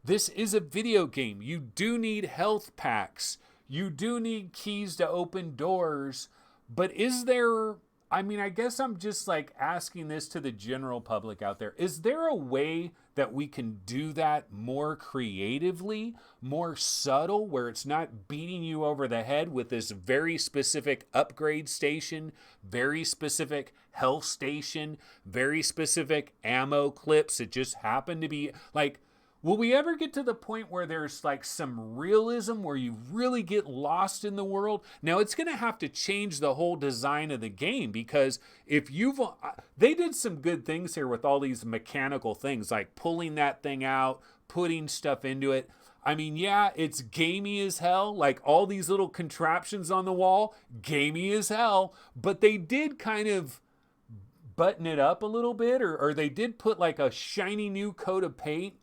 this is a video game. You do need health packs. You do need keys to open doors. But is there, I mean, I guess I'm just like asking this to the general public out there. Is there a way that we can do that more creatively, more subtle, where it's not beating you over the head with this very specific upgrade station, very specific health station, very specific ammo clips? It just happened to be like, will we ever get to the point where there's like some realism where you really get lost in the world? Now it's going to have to change the whole design of the game, because if they did some good things here with all these mechanical things, like pulling that thing out, putting stuff into it. I mean, yeah, it's gamey as hell. Like all these little contraptions on the wall, gamey as hell. But they did kind of button it up a little bit, or they did put like a shiny new coat of paint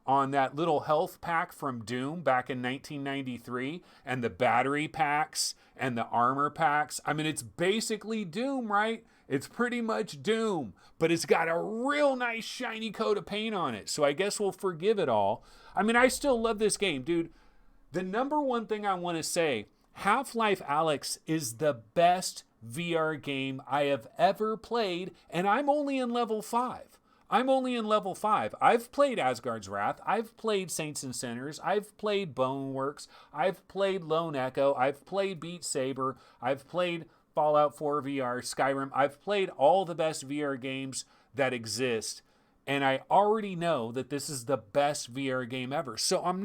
on that little health pack from Doom back in 1993, and the battery packs and the armor packs. I mean, it's basically Doom, right? It's pretty much Doom, but it's got a real nice shiny coat of paint on it. So I guess we'll forgive it all. I mean, I still love this game, dude. The number one thing I want to say, Half-Life Alyx is the best VR game I have ever played, and I'm only in level 5. I've played Asgard's Wrath. I've played Saints and Sinners. I've played Boneworks. I've played Lone Echo. I've played Beat Saber. I've played Fallout 4 VR, Skyrim. I've played all the best VR games that exist. And I already know that this is the best VR game ever. So I'm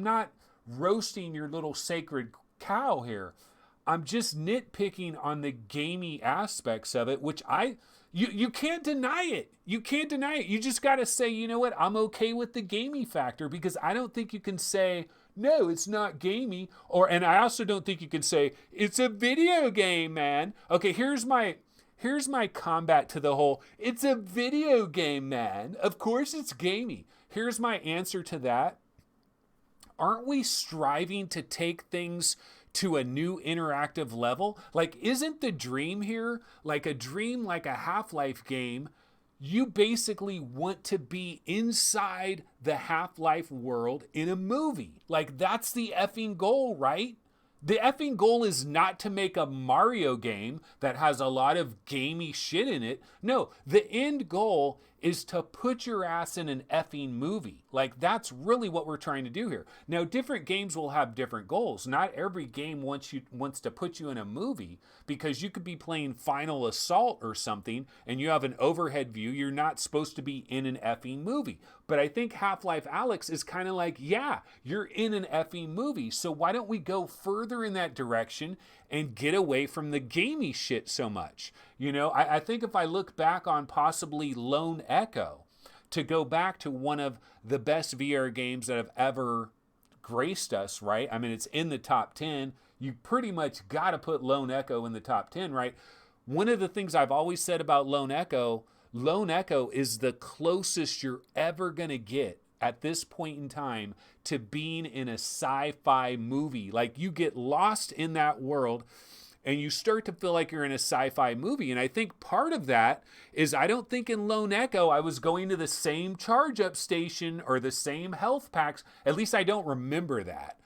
not roasting your little sacred cow here. I'm just nitpicking on the gamey aspects of it, which you can't deny it. You can't deny it. You just got to say, you know what? I'm okay with the gamey factor, because I don't think you can say, no, it's not gamey. And I also don't think you can say, it's a video game, man. Okay, here's my combat to the whole, it's a video game, man. Of course it's gamey. Here's my answer to that. Aren't we striving to take things to a new interactive level? Like, isn't the dream here like a dream, like a Half-Life game? You basically want to be inside the Half-Life world in a movie. Like, that's the effing goal, right? The effing goal is not to make a Mario game that has a lot of gamey shit in it. No, the end goal is to put your ass in an effing movie. Like, that's really what we're trying to do here. Now, different games will have different goals. Not every game wants to put you in a movie, because you could be playing Final Assault or something and you have an overhead view. You're not supposed to be in an effing movie. But I think Half-Life Alyx is kind of like, yeah, you're in an effing movie. So why don't we go further in that direction and get away from the gamey shit so much? You know, I think if I look back on possibly Lone Echo, to go back to one of the best VR games that have ever graced us, right? I mean, it's in the top 10. You pretty much got to put Lone Echo in the top 10, right? One of the things I've always said about Lone Echo is the closest you're ever going to get at this point in time to being in a sci-fi movie. Like, you get lost in that world and you start to feel like you're in a sci-fi movie. And I think part of that is, I don't think in Lone Echo I was going to the same charge-up station or the same health packs. At least I don't remember that.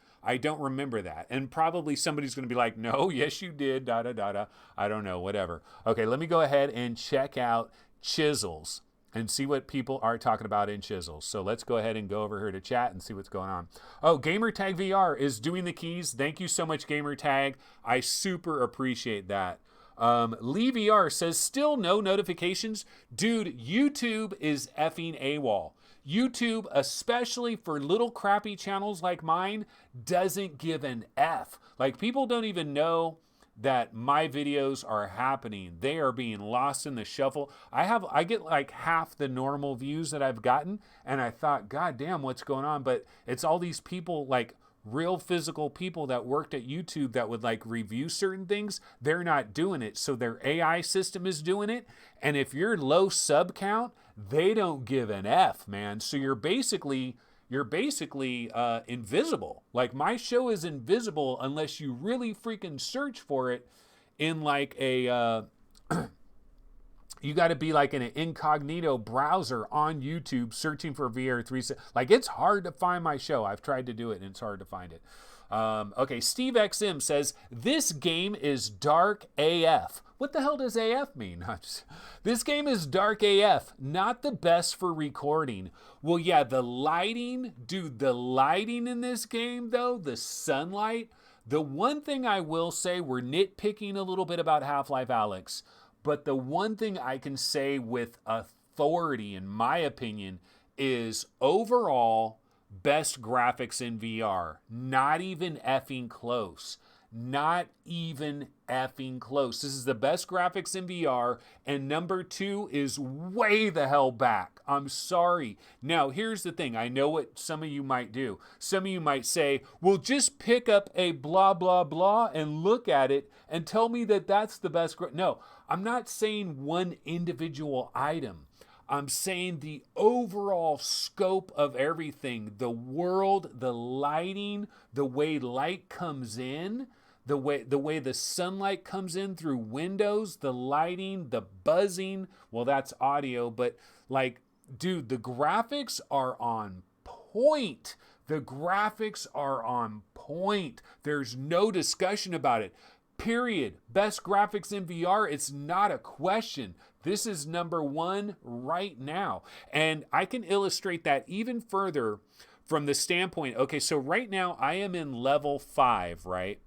And probably somebody's going to be like, no, yes, you did, da-da-da-da. I don't know, whatever. Okay, let me go ahead and check out Chisels and see what people are talking about in Chisels. So let's go ahead and go over here to chat and see what's going on. Oh, Gamertag VR is doing the keys. Thank you so much, Gamertag. I super appreciate that. Lee VR says, still no notifications? Dude, YouTube is effing AWOL. YouTube, especially for little crappy channels like mine, doesn't give an F. Like, people don't even know that my videos are happening. They are being lost in the shuffle. I get like half the normal views that I've gotten, and I thought, God damn, what's going on? But it's all these people like real physical people that worked at YouTube that would like review certain things, they're not doing it. So their AI system is doing it. And if you're low sub count, they don't give an F, man. So you're basically invisible. Like my show is invisible unless you really freaking search for it in like a you got to be like in an incognito browser on YouTube searching for VR3. Like it's hard to find my show. I've tried to do it and it's hard to find it. Okay, Steve XM says, this game is dark AF. What the hell does AF mean? This game is dark AF, not the best for recording. Well, yeah, the lighting, dude, the lighting in this game though, the sunlight. The one thing I will say, we're nitpicking a little bit about Half-Life Alyx, but the one thing I can say with authority, in my opinion, is overall best graphics in VR. Not even effing close. Not even effing close. This is the best graphics in VR, and number 2 is way the hell back. I'm sorry. Now, here's the thing. I know what some of you might do. Some of you might say, well, just pick up a blah, blah, blah and look at it and tell me that that's the best. No, I'm not saying one individual item. I'm saying the overall scope of everything, the world, the lighting, the way light comes in, the way the sunlight comes in through windows, the lighting, the buzzing. Well, that's audio, but like, dude, the graphics are on point. The graphics are on point. There's no discussion about it. Period. Best graphics in VR, it's not a question. This is number 1 right now. And I can illustrate that even further from the standpoint, okay, so right now I am in level 5, right?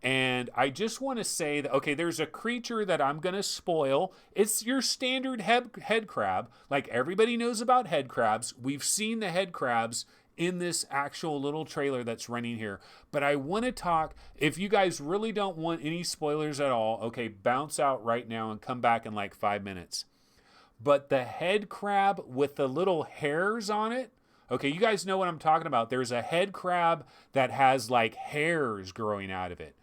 And I just want to say that, okay, there's a creature that I'm going to spoil. It's your standard head crab. Like everybody knows about head crabs. We've seen the head crabs in this actual little trailer that's running here. But I want to talk, if you guys really don't want any spoilers at all, okay, bounce out right now and come back in like 5 minutes. But the head crab with the little hairs on it, okay, you guys know what I'm talking about. There's a head crab that has like hairs growing out of it.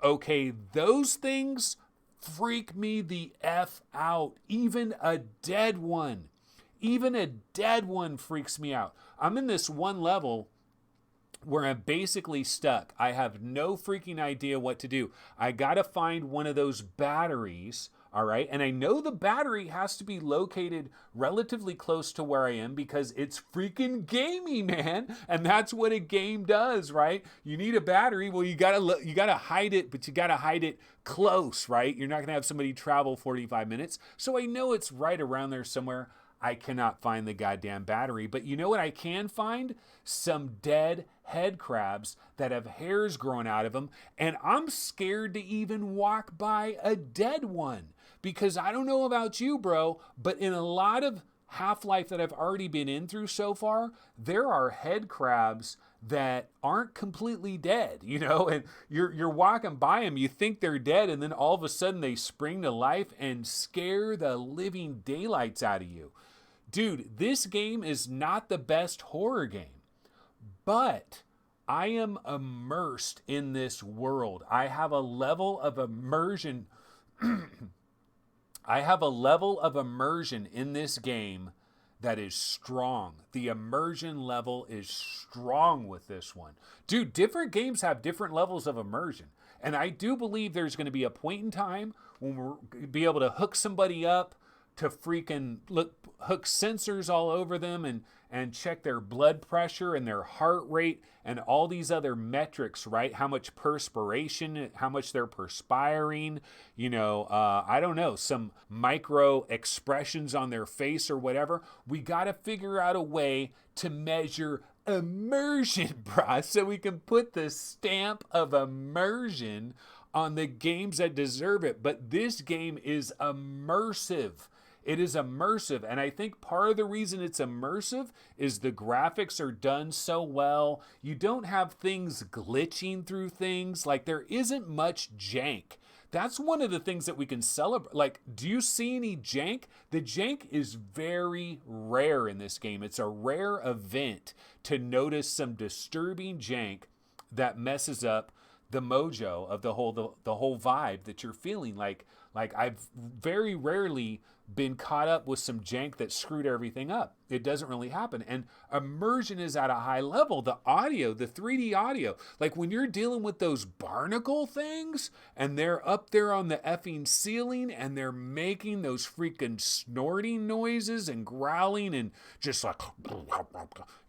Okay, those things freak me the F out. Even a dead one. Even a dead one freaks me out. I'm in this one level where I'm basically stuck. I have no freaking idea what to do. I gotta find one of those batteries, all right? And I know the battery has to be located relatively close to where I am because it's freaking gamey, man. And that's what a game does, right? You need a battery. Well, you gotta hide it, but you gotta hide it close, right? You're not gonna have somebody travel 45 minutes. So I know it's right around there somewhere. I cannot find the goddamn battery. But you know what I can find? Some dead head crabs that have hairs growing out of them. And I'm scared to even walk by a dead one. Because I don't know about you, bro, but in a lot of Half-Life that I've already been in through so far, there are head crabs that aren't completely dead, you know, and you're walking by them, you think they're dead, and then all of a sudden they spring to life and scare the living daylights out of you. Dude, this game is not the best horror game, but I am immersed in this world. I have a level of immersion. I have a level of immersion in this game that is strong. The immersion level is strong with this one. Dude, different games have different levels of immersion. And I do believe there's going to be a point in time when we'll be able to hook somebody up to freaking hook sensors all over them and check their blood pressure and their heart rate and all these other metrics, right? How much perspiration, how much they're perspiring, you know, I don't know, some micro expressions on their face or whatever. We got to figure out a way to measure immersion, brah, so we can put the stamp of immersion on the games that deserve it. But this game is immersive. It is immersive, and I think part of the reason it's immersive is the graphics are done so well. You don't have things glitching through things. Like, there isn't much jank. That's one of the things that we can celebrate. Like, do you see any jank? The jank is very rare in this game. It's a rare event to notice some disturbing jank that messes up the mojo of the whole vibe that you're feeling. Like I've very rarely been caught up with some jank that screwed everything up. It doesn't really happen. And immersion is at a high level. The audio, the 3D audio, like when you're dealing with those barnacle things and they're up there on the effing ceiling and they're making those freaking snorting noises and growling and just like,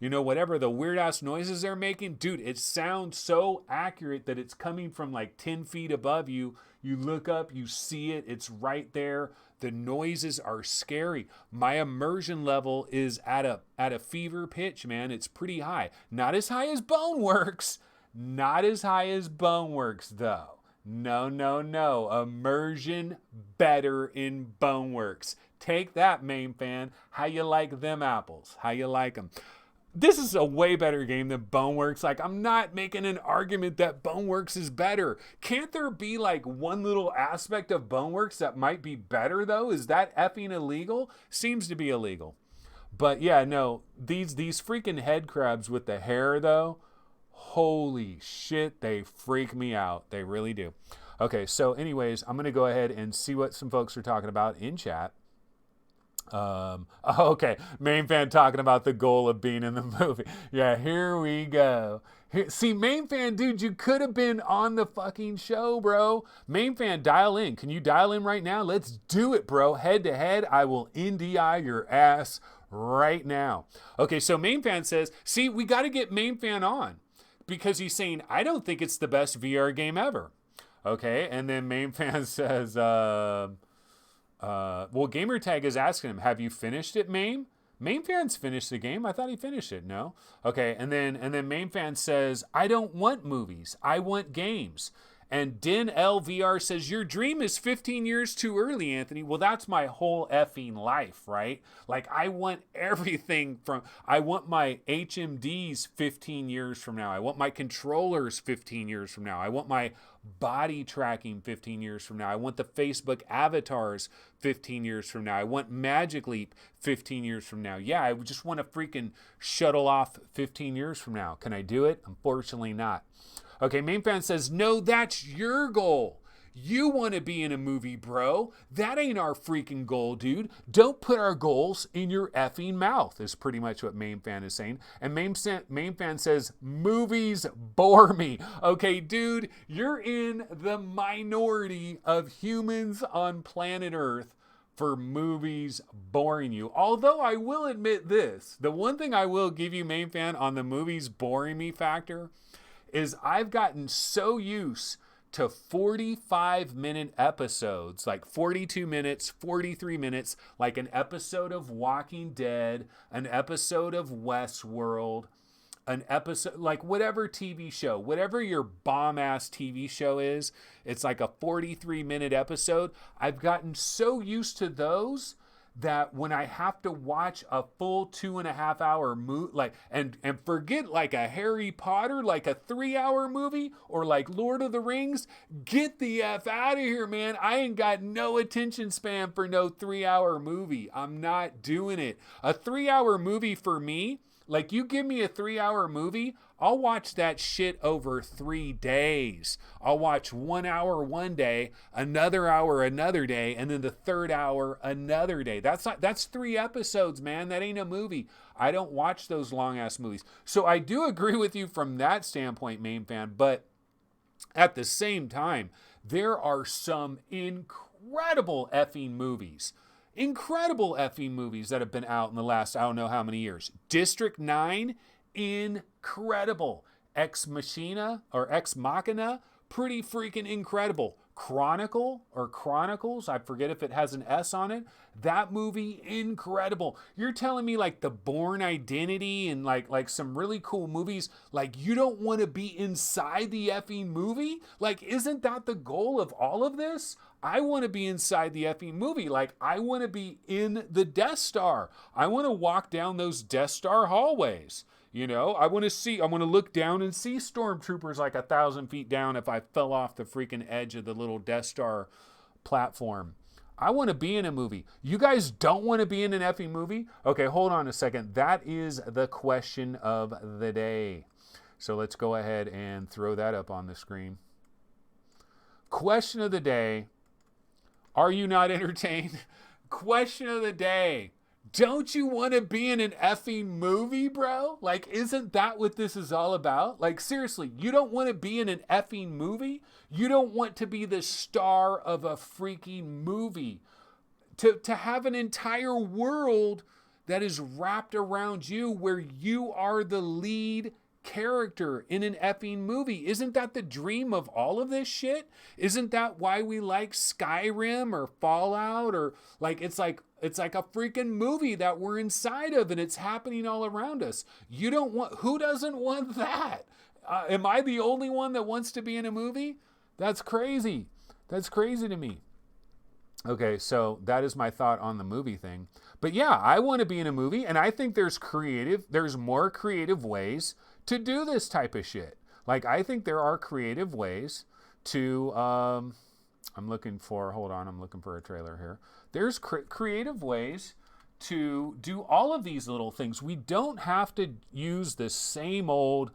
you know, whatever the weird ass noises they're making, dude, it sounds so accurate that it's coming from like 10 feet above you. You look up, you see it, it's right there. The noises are scary. My immersion level is at a fever pitch, man. It's pretty high. Not as high as Boneworks. Not as high as Boneworks, though. No. Immersion better in Boneworks. Take that, main fan. How you like them apples? How you like them? This is a way better game than Boneworks. Like, I'm not making an argument that Boneworks is better. Can't there be like one little aspect of Boneworks that might be better though? Is that effing illegal? Seems to be illegal. But yeah, no, these freaking head crabs with the hair though, holy shit, they freak me out. They really do. Okay, so anyways, I'm going to go ahead and see what some folks are talking about in chat. Okay, main fan talking about the goal of being in the movie. Yeah, here we go. See, main fan, dude, you could have been on the fucking show, bro. Main fan, dial in. Can you dial in right now? Let's do it, bro. Head to head, I will NDI your ass right now. Okay, so main fan says, see, we got to get main fan on because he's saying, I don't think it's the best VR game ever. Okay, and then main fan says, well, Gamertag is asking him, have you finished it, Main? Main fan's finished the game. I thought he finished it. No. Okay, and then main fan says, I don't want movies. I want games. And Den LVR says, your dream is 15 years too early, Anthony. Well, that's my whole effing life, right? Like, I want everything I want my HMDs 15 years from now. I want my controllers 15 years from now. I want my body tracking 15 years from now. I want the Facebook avatars 15 years from now. I want Magic Leap 15 years from now. Yeah, I just want to freaking shuttle off 15 years from now. Can I do it? Unfortunately not. Okay, main fan says, no, that's your goal. You want to be in a movie, bro. That ain't our freaking goal, dude. Don't put our goals in your effing mouth, is pretty much what main fan is saying. And main fan says, movies bore me. Okay, dude, you're in the minority of humans on planet Earth for movies boring you. Although I will admit this, the one thing I will give you, main fan, on the movies boring me factor is I've gotten so used to 45-minute episodes, like 42 minutes, 43 minutes, like an episode of Walking Dead, an episode of Westworld, an episode, like whatever TV show, whatever your bomb-ass TV show is, it's like a 43-minute episode. I've gotten so used to those that when I have to watch a full 2.5 hour movie, like, and forget like a Harry Potter, like a 3-hour movie, or like Lord of the Rings, get the F out of here, man. I ain't got no attention span for no 3-hour movie. I'm not doing it. A 3-hour movie for me, like you give me a 3-hour movie, I'll watch that shit over 3 days. I'll watch 1 hour one day, another hour another day, and then the third hour another day. That's 3 episodes, man. That ain't a movie. I don't watch those long ass movies. So I do agree with you from that standpoint, main fan, but at the same time, there are some incredible effing movies. Incredible effing movies that have been out in the last, I don't know how many years. District 9, incredible. Ex Machina, pretty freaking incredible. Chronicles, I forget if it has an S on it. That movie, incredible. You're telling me like The Bourne Identity and like some really cool movies, like you don't want to be inside the effing movie? Like, isn't that the goal of all of this? I want to be inside the effing movie. Like, I want to be in the Death Star. I want to walk down those Death Star hallways. You know, I want to look down and see stormtroopers like 1,000 feet down if I fell off the freaking edge of the little Death Star platform. I want to be in a movie. You guys don't want to be in an effing movie? Okay, hold on a second. That is the question of the day. So let's go ahead and throw that up on the screen. Question of the day. Are you not entertained? Question of the day. Don't you want to be in an effing movie, bro? Like, isn't that what this is all about? Like, seriously, you don't want to be in an effing movie? You don't want to be the star of a freaking movie. To have an entire world that is wrapped around you where you are the lead character in an effing movie. Isn't that the dream of all of this shit? Isn't that why we like Skyrim or Fallout, or like it's like a freaking movie that we're inside of and it's happening all around us. You don't want, who doesn't want that? Am I the only one that wants to be in a movie? That's crazy. That's crazy to me. Okay, so that is my thought on the movie thing. But yeah, I want to be in a movie, and I think there's more creative ways to do this type of shit. Like, I think there are creative ways to, I'm looking for a trailer here. There's creative ways to do all of these little things. We don't have to use the same old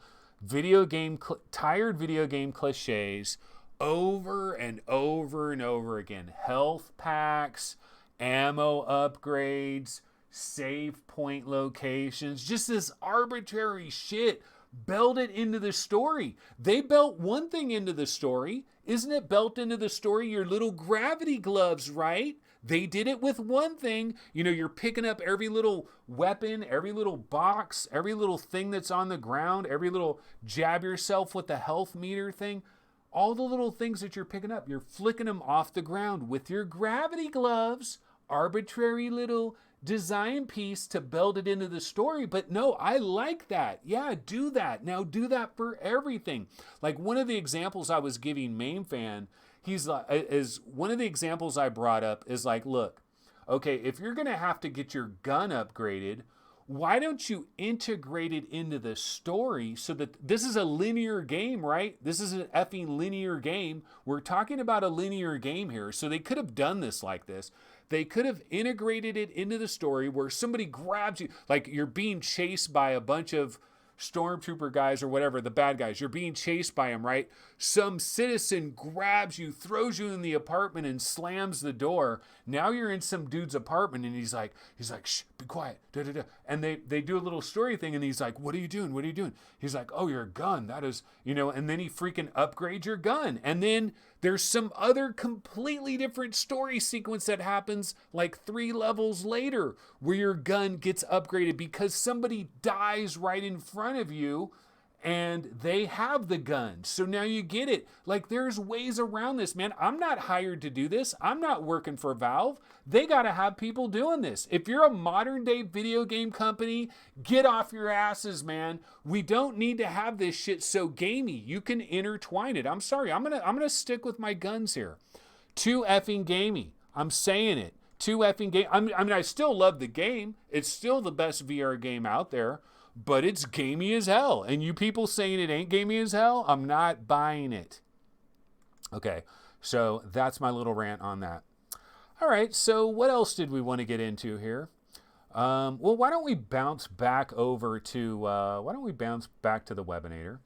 tired video game cliches over and over and over again. Health packs, ammo upgrades, save point locations, just this arbitrary shit. Build it into the story. They built one thing into the story. Isn't it built into the story? Your little gravity gloves, right? They did it with one thing. You know, you're picking up every little weapon, every little box, every little thing that's on the ground, every little jab yourself with the health meter thing. All the little things that you're picking up, you're flicking them off the ground with your gravity gloves. Arbitrary little design piece to build it into the story. But no, I like that. Yeah, do that. Now do that for everything. Like one of the examples I was giving Main Fan, one of the examples I brought up is like, look, okay, if you're going to have to get your gun upgraded, why don't you integrate it into the story so that this is a linear game, right? This is an effing linear game. We're talking about a linear game here. So they could have done this like this. They could have integrated it into the story where somebody grabs you, like you're being chased by a bunch of stormtrooper guys or whatever, the bad guys. You're being chased by them, right? Some citizen grabs you, throws you in the apartment and slams the door. Now you're in some dude's apartment and he's like, shh, be quiet. Da, da, da. And they do a little story thing and he's like, what are you doing? What are you doing? He's like, oh, your gun. That is, and then he freaking upgrades your gun. And then there's some other completely different story sequence that happens like 3 levels later where your gun gets upgraded because somebody dies right in front of you and they have the gun. So now you get it. Like there's ways around this, man. I'm not hired to do this. I'm not working for Valve. They got to have people doing this. If you're a modern day video game company, get off your asses, man. We don't need to have this shit so gamey. You can intertwine it. I'm sorry. I'm going to stick with my guns here. Too effing gamey. I'm saying it. Too effing game. I mean, I still love the game. It's still the best VR game out there. But it's gamey as hell. And you people saying it ain't gamey as hell, I'm not buying it. Okay, so that's my little rant on that. All right, so what else did we want to get into here? Well, why don't we bounce back over to, the webinator.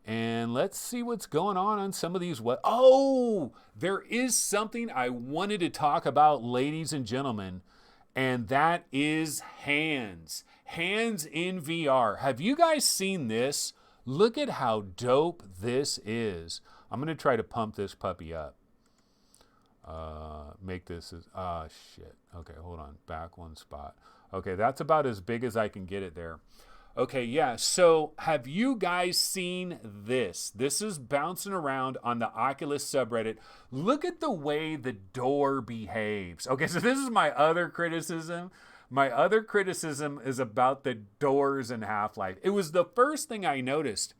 And let's see what's going on some of these. There is something I wanted to talk about, ladies and gentlemen. And that is hands. Hands in VR. Have you guys seen this? Look at how dope this is. I'm going to try to pump this puppy up. Make this as... shit. Okay, hold on. Back one spot. Okay, that's about as big as I can get it there. Okay, yeah. So have you guys seen this? This is bouncing around on the Oculus subreddit. Look at the way the door behaves. Okay, so this is my other criticism. My other criticism is about the doors in Half-Life. It was the first thing I noticed.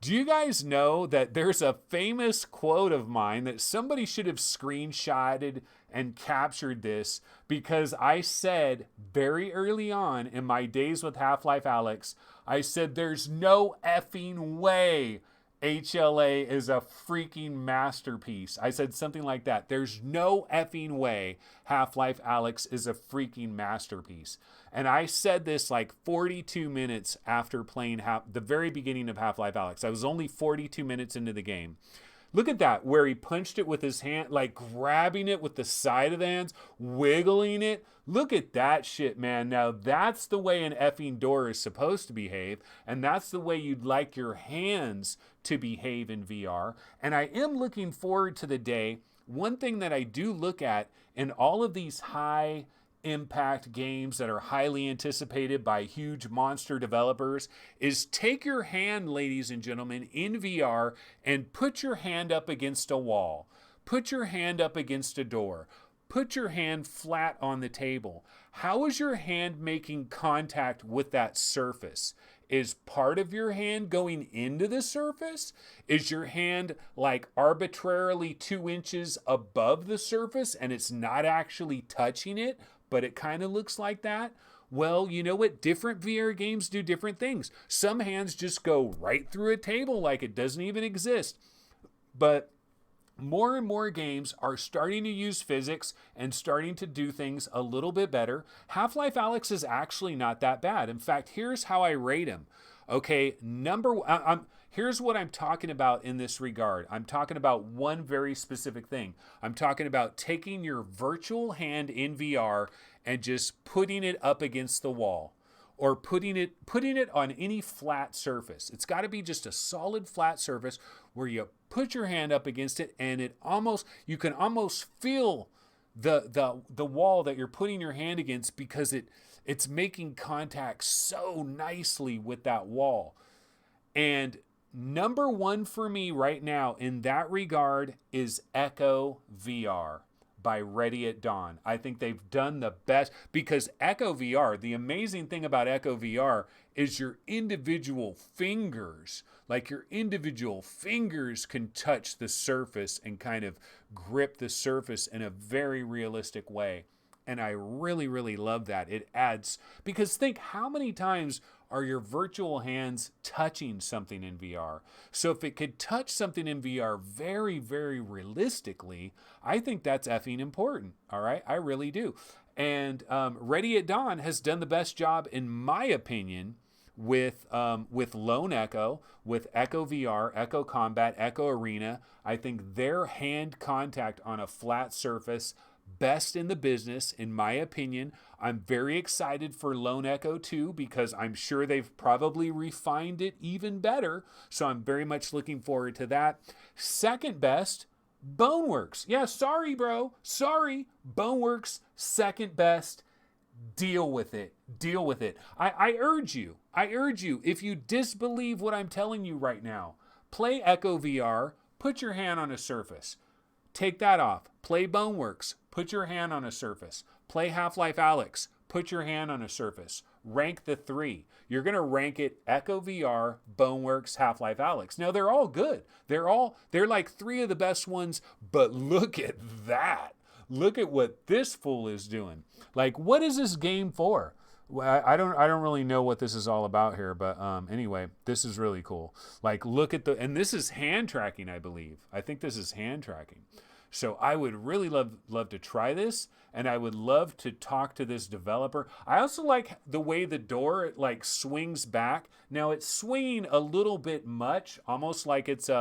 Do you guys know that there's a famous quote of mine that somebody should have screenshotted and captured this, because I said very early on in my days with Half-Life Alyx, I said there's no effing way HLA is a freaking masterpiece. I said something like that. There's no effing way Half-Life Alyx is a freaking masterpiece. And I said this like 42 minutes after playing the very beginning of Half-Life Alyx. I was only 42 minutes into the game. Look at that, where he punched it with his hand, like grabbing it with the side of the hands, wiggling it. Look at that shit, man. Now that's the way an effing door is supposed to behave, and that's the way you'd like your hands to behave in VR. And I am looking forward to the day. One thing that I do look at in all of these high impact games that are highly anticipated by huge monster developers is take your hand, ladies and gentlemen, in VR and put your hand up against a wall. Put your hand up against a door. Put your hand flat on the table. How is your hand making contact with that surface? Is part of your hand going into the surface? Is your hand like arbitrarily 2 inches above the surface and it's not actually touching it, but it kind of looks like that? Well, you know what? Different VR games do different things. Some hands just go right through a table like it doesn't even exist. But more and more games are starting to use physics and starting to do things a little bit better. Half-Life Alyx is actually not that bad. In fact, here's how I rate him. Okay, here's what I'm talking about in this regard. I'm talking about one very specific thing. I'm talking about taking your virtual hand in VR and just putting it up against the wall, or putting it on any flat surface. It's got to be just a solid flat surface where you put your hand up against it, and you can almost feel the wall that you're putting your hand against, because it's making contact so nicely with that wall. And number one for me right now in that regard is Echo VR by Ready at Dawn. I think they've done the best, because Echo VR, the amazing thing about Echo VR is your individual fingers, can touch the surface and kind of grip the surface in a very realistic way. And I really, really love that. It adds, because think, how many times are your virtual hands touching something in VR? So if it could touch something in VR very, very realistically, I think that's effing important. All right, I really do. And Ready at Dawn has done the best job, in my opinion, with Lone Echo, with Echo VR, Echo Combat, Echo Arena. I think their hand contact on a flat surface, best in the business, in my opinion. I'm very excited for Lone Echo 2, because I'm sure they've probably refined it even better. So I'm very much looking forward to that. Second best, Boneworks. Yeah, sorry, bro. Sorry. Boneworks, second best. Deal with it. Deal with it. I urge you, if you disbelieve what I'm telling you right now, play Echo VR, put your hand on a surface. Take that off. Play Boneworks. Put your hand on a surface. Play Half-Life Alyx. Put your hand on a surface. Rank the 3. You're going to rank it Echo VR, Boneworks, Half-Life Alyx. Now, they're all good. They're like 3 of the best ones, but look at that. Look at what this fool is doing. Like, what is this game for? I don't really know what this is all about here, but anyway, this is really cool. Like, look at and this is hand tracking, I believe. I think this is hand tracking. So I would really love to try this, and I would love to talk to this developer. I also like the way the door like swings back. Now it's swinging a little bit much, almost like it's in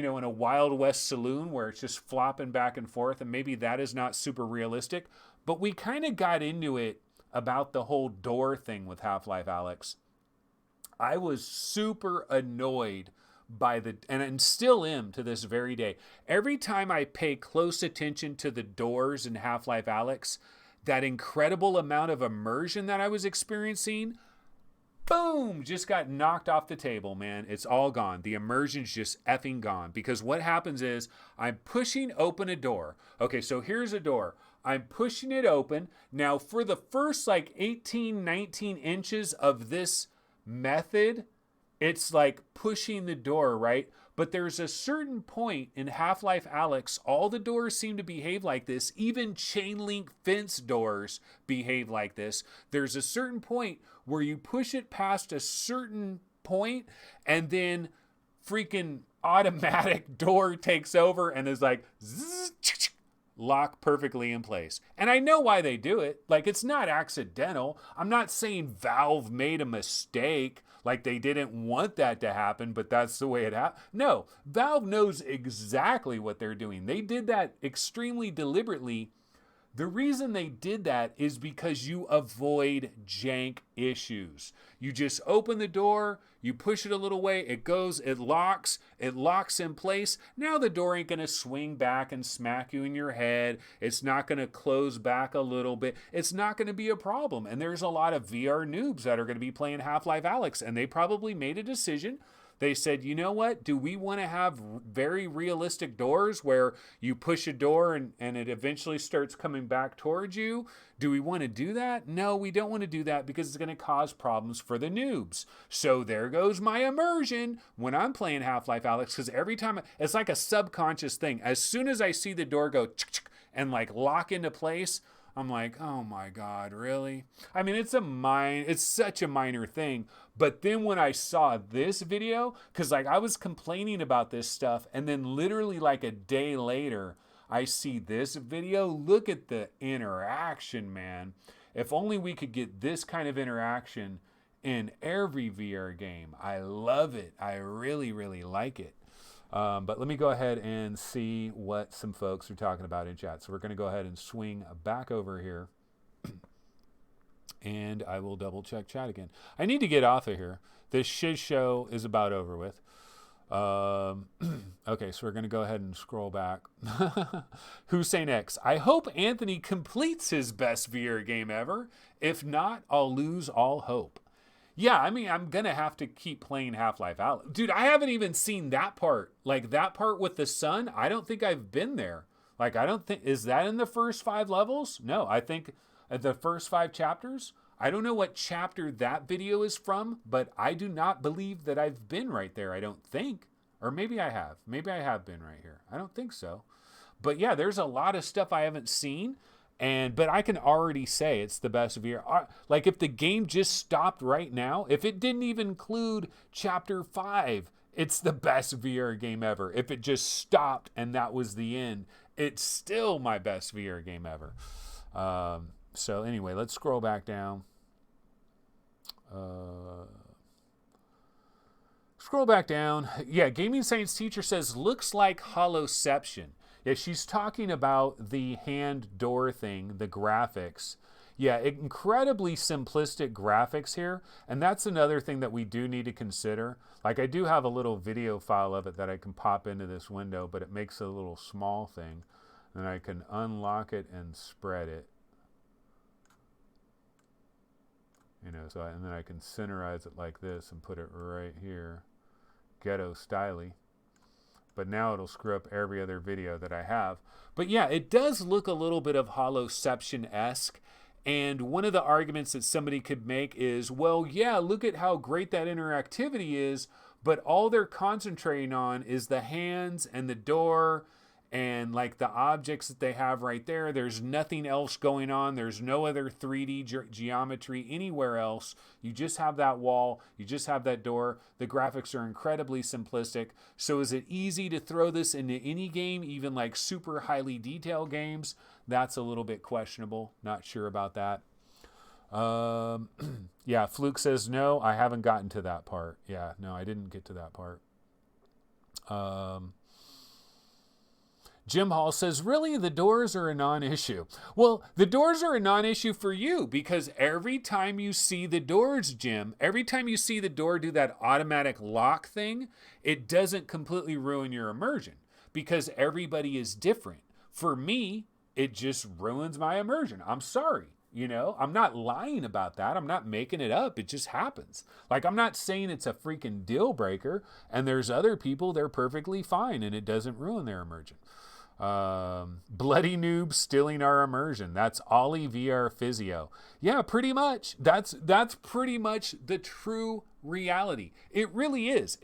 a Wild West saloon where it's just flopping back and forth, and maybe that is not super realistic. But we kind of got into it about the whole door thing with Half-Life Alyx. I was super annoyed by and still am to this very day. Every time I pay close attention to the doors in Half-Life Alyx, that incredible amount of immersion that I was experiencing, boom, just got knocked off the table, man. It's all gone. The immersion's just effing gone. Because what happens is I'm pushing open a door. Okay, so here's a door. I'm pushing it open. Now, for the first like 18, 19 inches of this method, it's like pushing the door, right? But there's a certain point in Half-Life Alyx, all the doors seem to behave like this. Even chain link fence doors behave like this. There's a certain point where you push it past a certain point, and then freaking automatic door takes over and is like, zzz, lock perfectly in place. And I know why they do it. Like, it's not accidental. I'm not saying Valve made a mistake, like they didn't want that to happen, but that's the way it happened. No, Valve knows exactly what they're doing. They did that extremely deliberately. The reason they did that is because you avoid jank issues. You just open the door, you push it a little way, it goes, it locks in place. Now the door ain't going to swing back and smack you in your head. It's not going to close back a little bit. It's not going to be a problem. And there's a lot of VR noobs that are going to be playing Half-Life Alyx, and they probably made a decision. They said, you know what? Do we want to have very realistic doors where you push a door and it eventually starts coming back towards you? Do we want to do that? No, we don't want to do that because it's going to cause problems for the noobs. So there goes my immersion when I'm playing Half-Life Alyx, because every time, it's like a subconscious thing. As soon as I see the door go and like lock into place, I'm like, oh my God, really? I mean, it's such a minor thing. But then when I saw this video, because like I was complaining about this stuff, and then literally like a day later, I see this video. Look at the interaction, man. If only we could get this kind of interaction in every VR game. I love it. I really, really like it. But let me go ahead and see what some folks are talking about in chat. So we're going to go ahead and swing back over here. And I will double check chat again. I need to get off of here. This shiz show is about over with. Okay, so we're going to go ahead and scroll back. Hussein X. I hope Anthony completes his best VR game ever. If not, I'll lose all hope. Yeah, I mean, I'm going to have to keep playing Half-Life Alyx. Dude, I haven't even seen that part. Like, that part with the sun, I don't think I've been there. Like, I don't think... Is that in the first 5 levels? No, I think the first 5 chapters. I don't know what chapter that video is from, but I do not believe that I've been right there, I don't think. Or maybe I have. Maybe I have been right here. I don't think so. But yeah, there's a lot of stuff I haven't seen. But I can already say it's the best VR. Like, if the game just stopped right now, if it didn't even include chapter 5, it's the best VR game ever. If it just stopped and that was the end, it's still my best VR game ever. So anyway, let's scroll back down. Scroll back down. Yeah, Gaming Saints teacher says, looks like Holoception. Yeah, she's talking about the hand door thing, the graphics. Yeah, incredibly simplistic graphics here. And that's another thing that we do need to consider. Like, I do have a little video file of it that I can pop into this window, but it makes a little small thing. And I can unlock it and spread it. You know, so and then I can centerize it like this and put it right here. Ghetto styly. But now it'll screw up every other video that I have. But yeah, it does look a little bit of Holoception-esque. And one of the arguments that somebody could make is, well, yeah, look at how great that interactivity is, but all they're concentrating on is the hands and the door and like the objects that they have right there. There's nothing else going on. There's no other 3D geometry anywhere else. You just have that wall. You just have that door. The graphics are incredibly simplistic. So is it easy to throw this into any game, even like super highly detailed games? That's a little bit questionable. Not sure about that. Yeah, Fluke says, no, I haven't gotten to that part. Yeah, no, I didn't get to that part. Jim Hall says, really, the doors are a non-issue. Well, the doors are a non-issue for you because every time you see the doors, Jim, every time you see the door do that automatic lock thing, it doesn't completely ruin your immersion because everybody is different. For me, it just ruins my immersion. I'm sorry. You know, I'm not lying about that. I'm not making it up. It just happens. Like, I'm not saying it's a freaking deal breaker, and there's other people, they're perfectly fine, and it doesn't ruin their immersion. Bloody noob stealing our immersion. That's Ollie VR Physio. Yeah, pretty much. That's pretty much the true reality. It really is.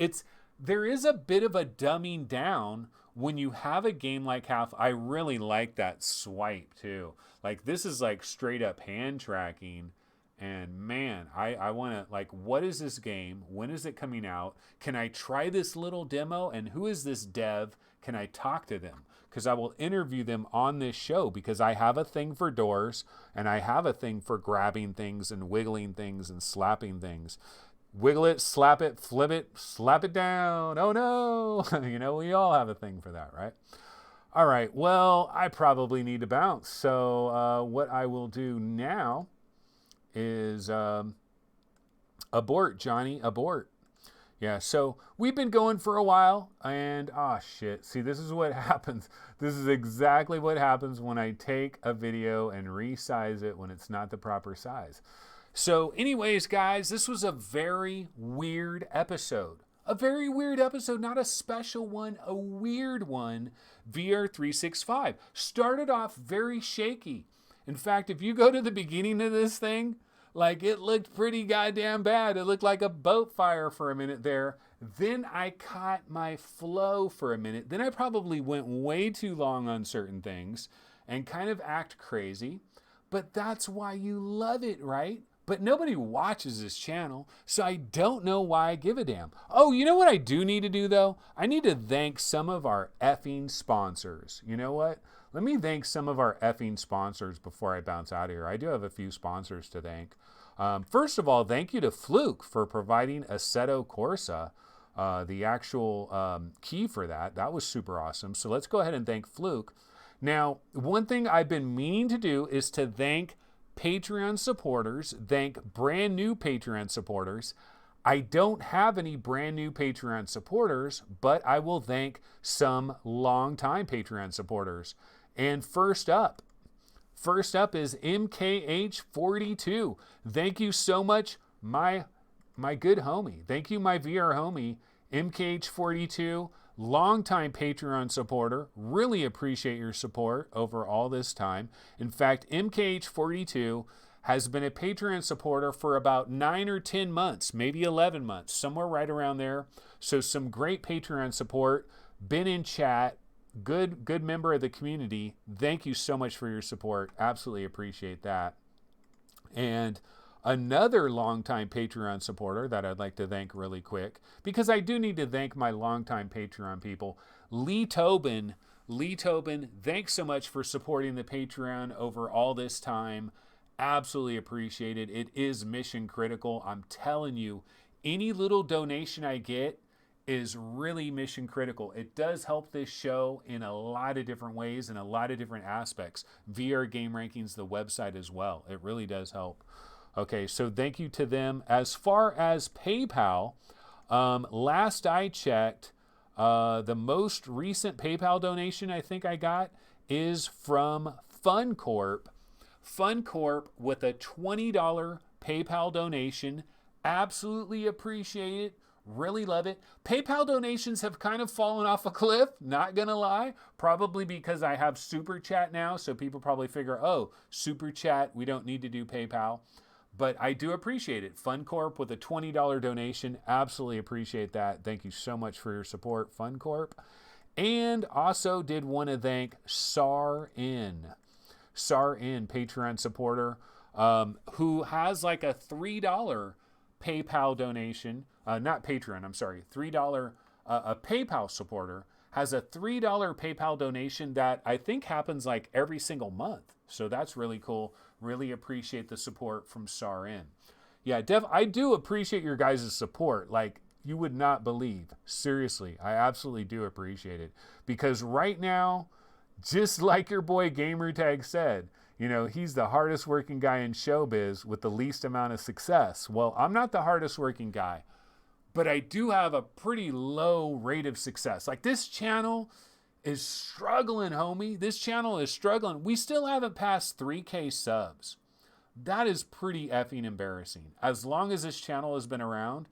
There is a bit of a dumbing down when you have a game like I really like that swipe too. Like, this is like straight up hand tracking, And man, I want to, like, what is this game? When is it coming out? Can I try this little demo? And who is this dev? Can I talk to them? Because I will interview them on this show, because I have a thing for doors and I have a thing for grabbing things and wiggling things and slapping things. Wiggle it, slap it, flip it, slap it down. Oh no. You know, we all have a thing for that, right? All right, well, I probably need to bounce. So what I will do now is abort, Johnny, abort. Yeah, so we've been going for a while, and oh shit, see, this is what happens. This is exactly what happens when I take a video and resize it when it's not the proper size. So anyways, guys, this was a very weird episode. A very weird episode, not a special one, a weird one. VR365 started off very shaky. In fact, if you go to the beginning of this thing, like, it looked pretty goddamn bad. It looked like a boat fire for a minute there. Then I caught my flow for a minute. Then I probably went way too long on certain things and kind of act crazy. But that's why you love it, right? But nobody watches this channel, so I don't know why I give a damn. Oh, you know what I do need to do, though? I need to thank some of our effing sponsors. You know what? Let me thank some of our effing sponsors before I bounce out of here. I do have a few sponsors to thank. First of all, thank you to Fluke for providing Assetto Corsa, the actual key for that. That was super awesome. So let's go ahead and thank Fluke. Now, one thing I've been meaning to do is to thank Patreon supporters, thank brand new Patreon supporters. I don't have any brand new Patreon supporters, but I will thank some longtime Patreon supporters. And first up is MKH42. Thank you so much, my good homie. Thank you, my VR homie, MKH42. Longtime Patreon supporter. Really appreciate your support over all this time. In fact, MKH42 has been a Patreon supporter for about 9 or 10 months, maybe 11 months, somewhere right around there. So some great Patreon support. Been in chat. Good member of the community. Thank you so much for your support. Absolutely appreciate that. And another longtime Patreon supporter that I'd like to thank really quick, because I do need to thank my longtime Patreon people. Lee Tobin, thanks so much for supporting the Patreon over all this time. Absolutely appreciate it. It is mission critical. I'm telling you, any little donation I get is really mission critical. It does help this show in a lot of different ways, in a lot of different aspects. VR Game Rankings, the website as well. It really does help. Okay, so thank you to them. As far as PayPal, last I checked, the most recent PayPal donation I think I got is from FunCorp. FunCorp with a $20 PayPal donation. Absolutely appreciate it. Really love it. PayPal donations have kind of fallen off a cliff, not gonna lie. Probably because I have Super Chat now, so people probably figure, oh, Super Chat, we don't need to do PayPal. But I do appreciate it. FunCorp with a $20 donation. Absolutely appreciate that. Thank you so much for your support, FunCorp. And also did want to thank SARN, Patreon supporter, who has like a $3 PayPal donation. Not Patreon, I'm sorry. $3, a PayPal supporter has a $3 PayPal donation that I think happens like every single month. So that's really cool. Really appreciate the support from SARN. Yeah, I do appreciate your guys' support. Like, you would not believe. Seriously, I absolutely do appreciate it. Because right now, just like your boy Gamertag said, you know, he's the hardest working guy in showbiz with the least amount of success. Well, I'm not the hardest working guy, but I do have a pretty low rate of success. Like, this channel is struggling, homie. This channel is struggling. We still haven't passed 3K subs. That is pretty effing embarrassing. As long as this channel has been around,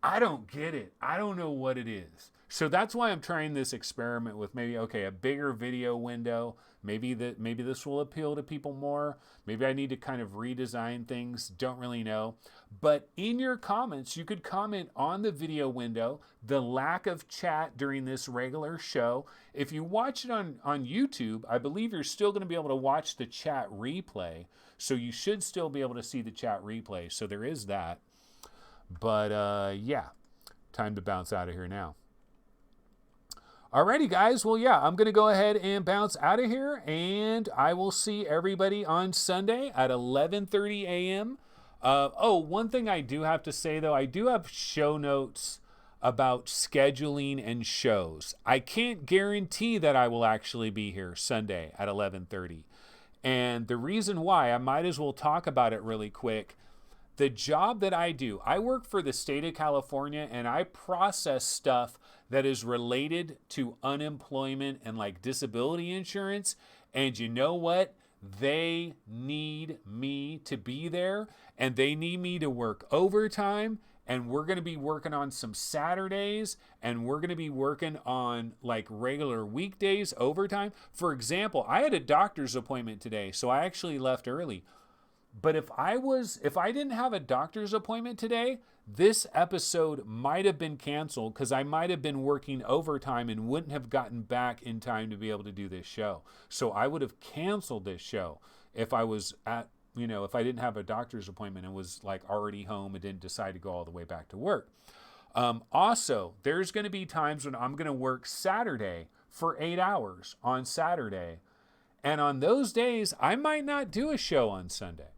I don't get it. I don't know what it is. So that's why I'm trying this experiment with maybe, okay, a bigger video window, Maybe this will appeal to people more. Maybe I need to kind of redesign things. Don't really know. But in your comments, you could comment on the video window, the lack of chat during this regular show. If you watch it on YouTube, I believe you're still going to be able to watch the chat replay. So you should still be able to see the chat replay. So there is that. But yeah, time to bounce out of here now. Alrighty, guys. Well, yeah, I'm going to go ahead and bounce out of here, and I will see everybody on Sunday at 11:30 a.m. One thing I do have to say, though, I do have show notes about scheduling and shows. I can't guarantee that I will actually be here Sunday at 11:30. And the reason why, I might as well talk about it really quick. The job that I do, I work for the state of California, and I process stuff that is related to unemployment and like disability insurance. And you know what? They need me to be there, and they need me to work overtime. And we're going to be working on some Saturdays, and we're going to be working on like regular weekdays overtime. For example, I had a doctor's appointment today, so I actually left early. But if I didn't have a doctor's appointment today, this episode might have been canceled because I might have been working overtime and wouldn't have gotten back in time to be able to do this show. So I would have canceled this show if I was if I didn't have a doctor's appointment and was like already home and didn't decide to go all the way back to work. Also, there's going to be times when I'm going to work Saturday for 8 hours on Saturday. And on those days, I might not do a show on Sunday.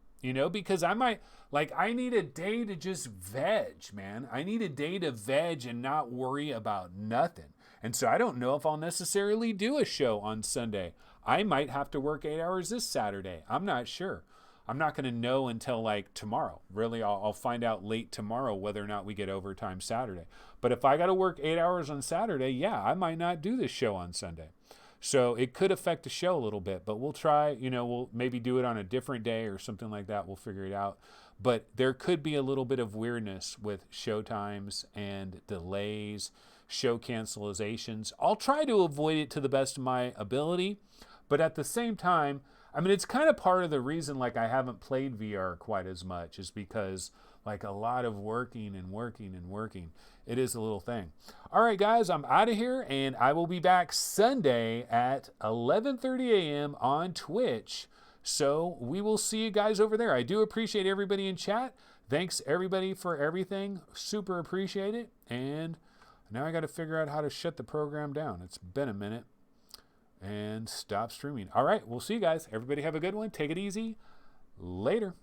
Because I need a day to just veg, man. I need a day to veg and not worry about nothing. And so I don't know if I'll necessarily do a show on Sunday. I might have to work 8 hours this Saturday. I'm not sure. I'm not going to know until like tomorrow. Really, I'll find out late tomorrow whether or not we get overtime Saturday. But if I got to work 8 hours on Saturday, yeah, I might not do this show on Sunday. So it could affect the show a little bit, but we'll try, we'll maybe do it on a different day or something like that. We'll figure it out. But there could be a little bit of weirdness with show times and delays, show cancelizations. I'll try to avoid it to the best of my ability. But at the same time, it's kind of part of the reason like I haven't played VR quite as much is because like a lot of working. It is a little thing. All right, guys, I'm out of here, and I will be back Sunday at 11:30 a.m. on Twitch. So we will see you guys over there. I do appreciate everybody in chat. Thanks, everybody, for everything. Super appreciate it. And now I got to figure out how to shut the program down. It's been a minute. And stop streaming. All right, we'll see you guys. Everybody have a good one. Take it easy. Later.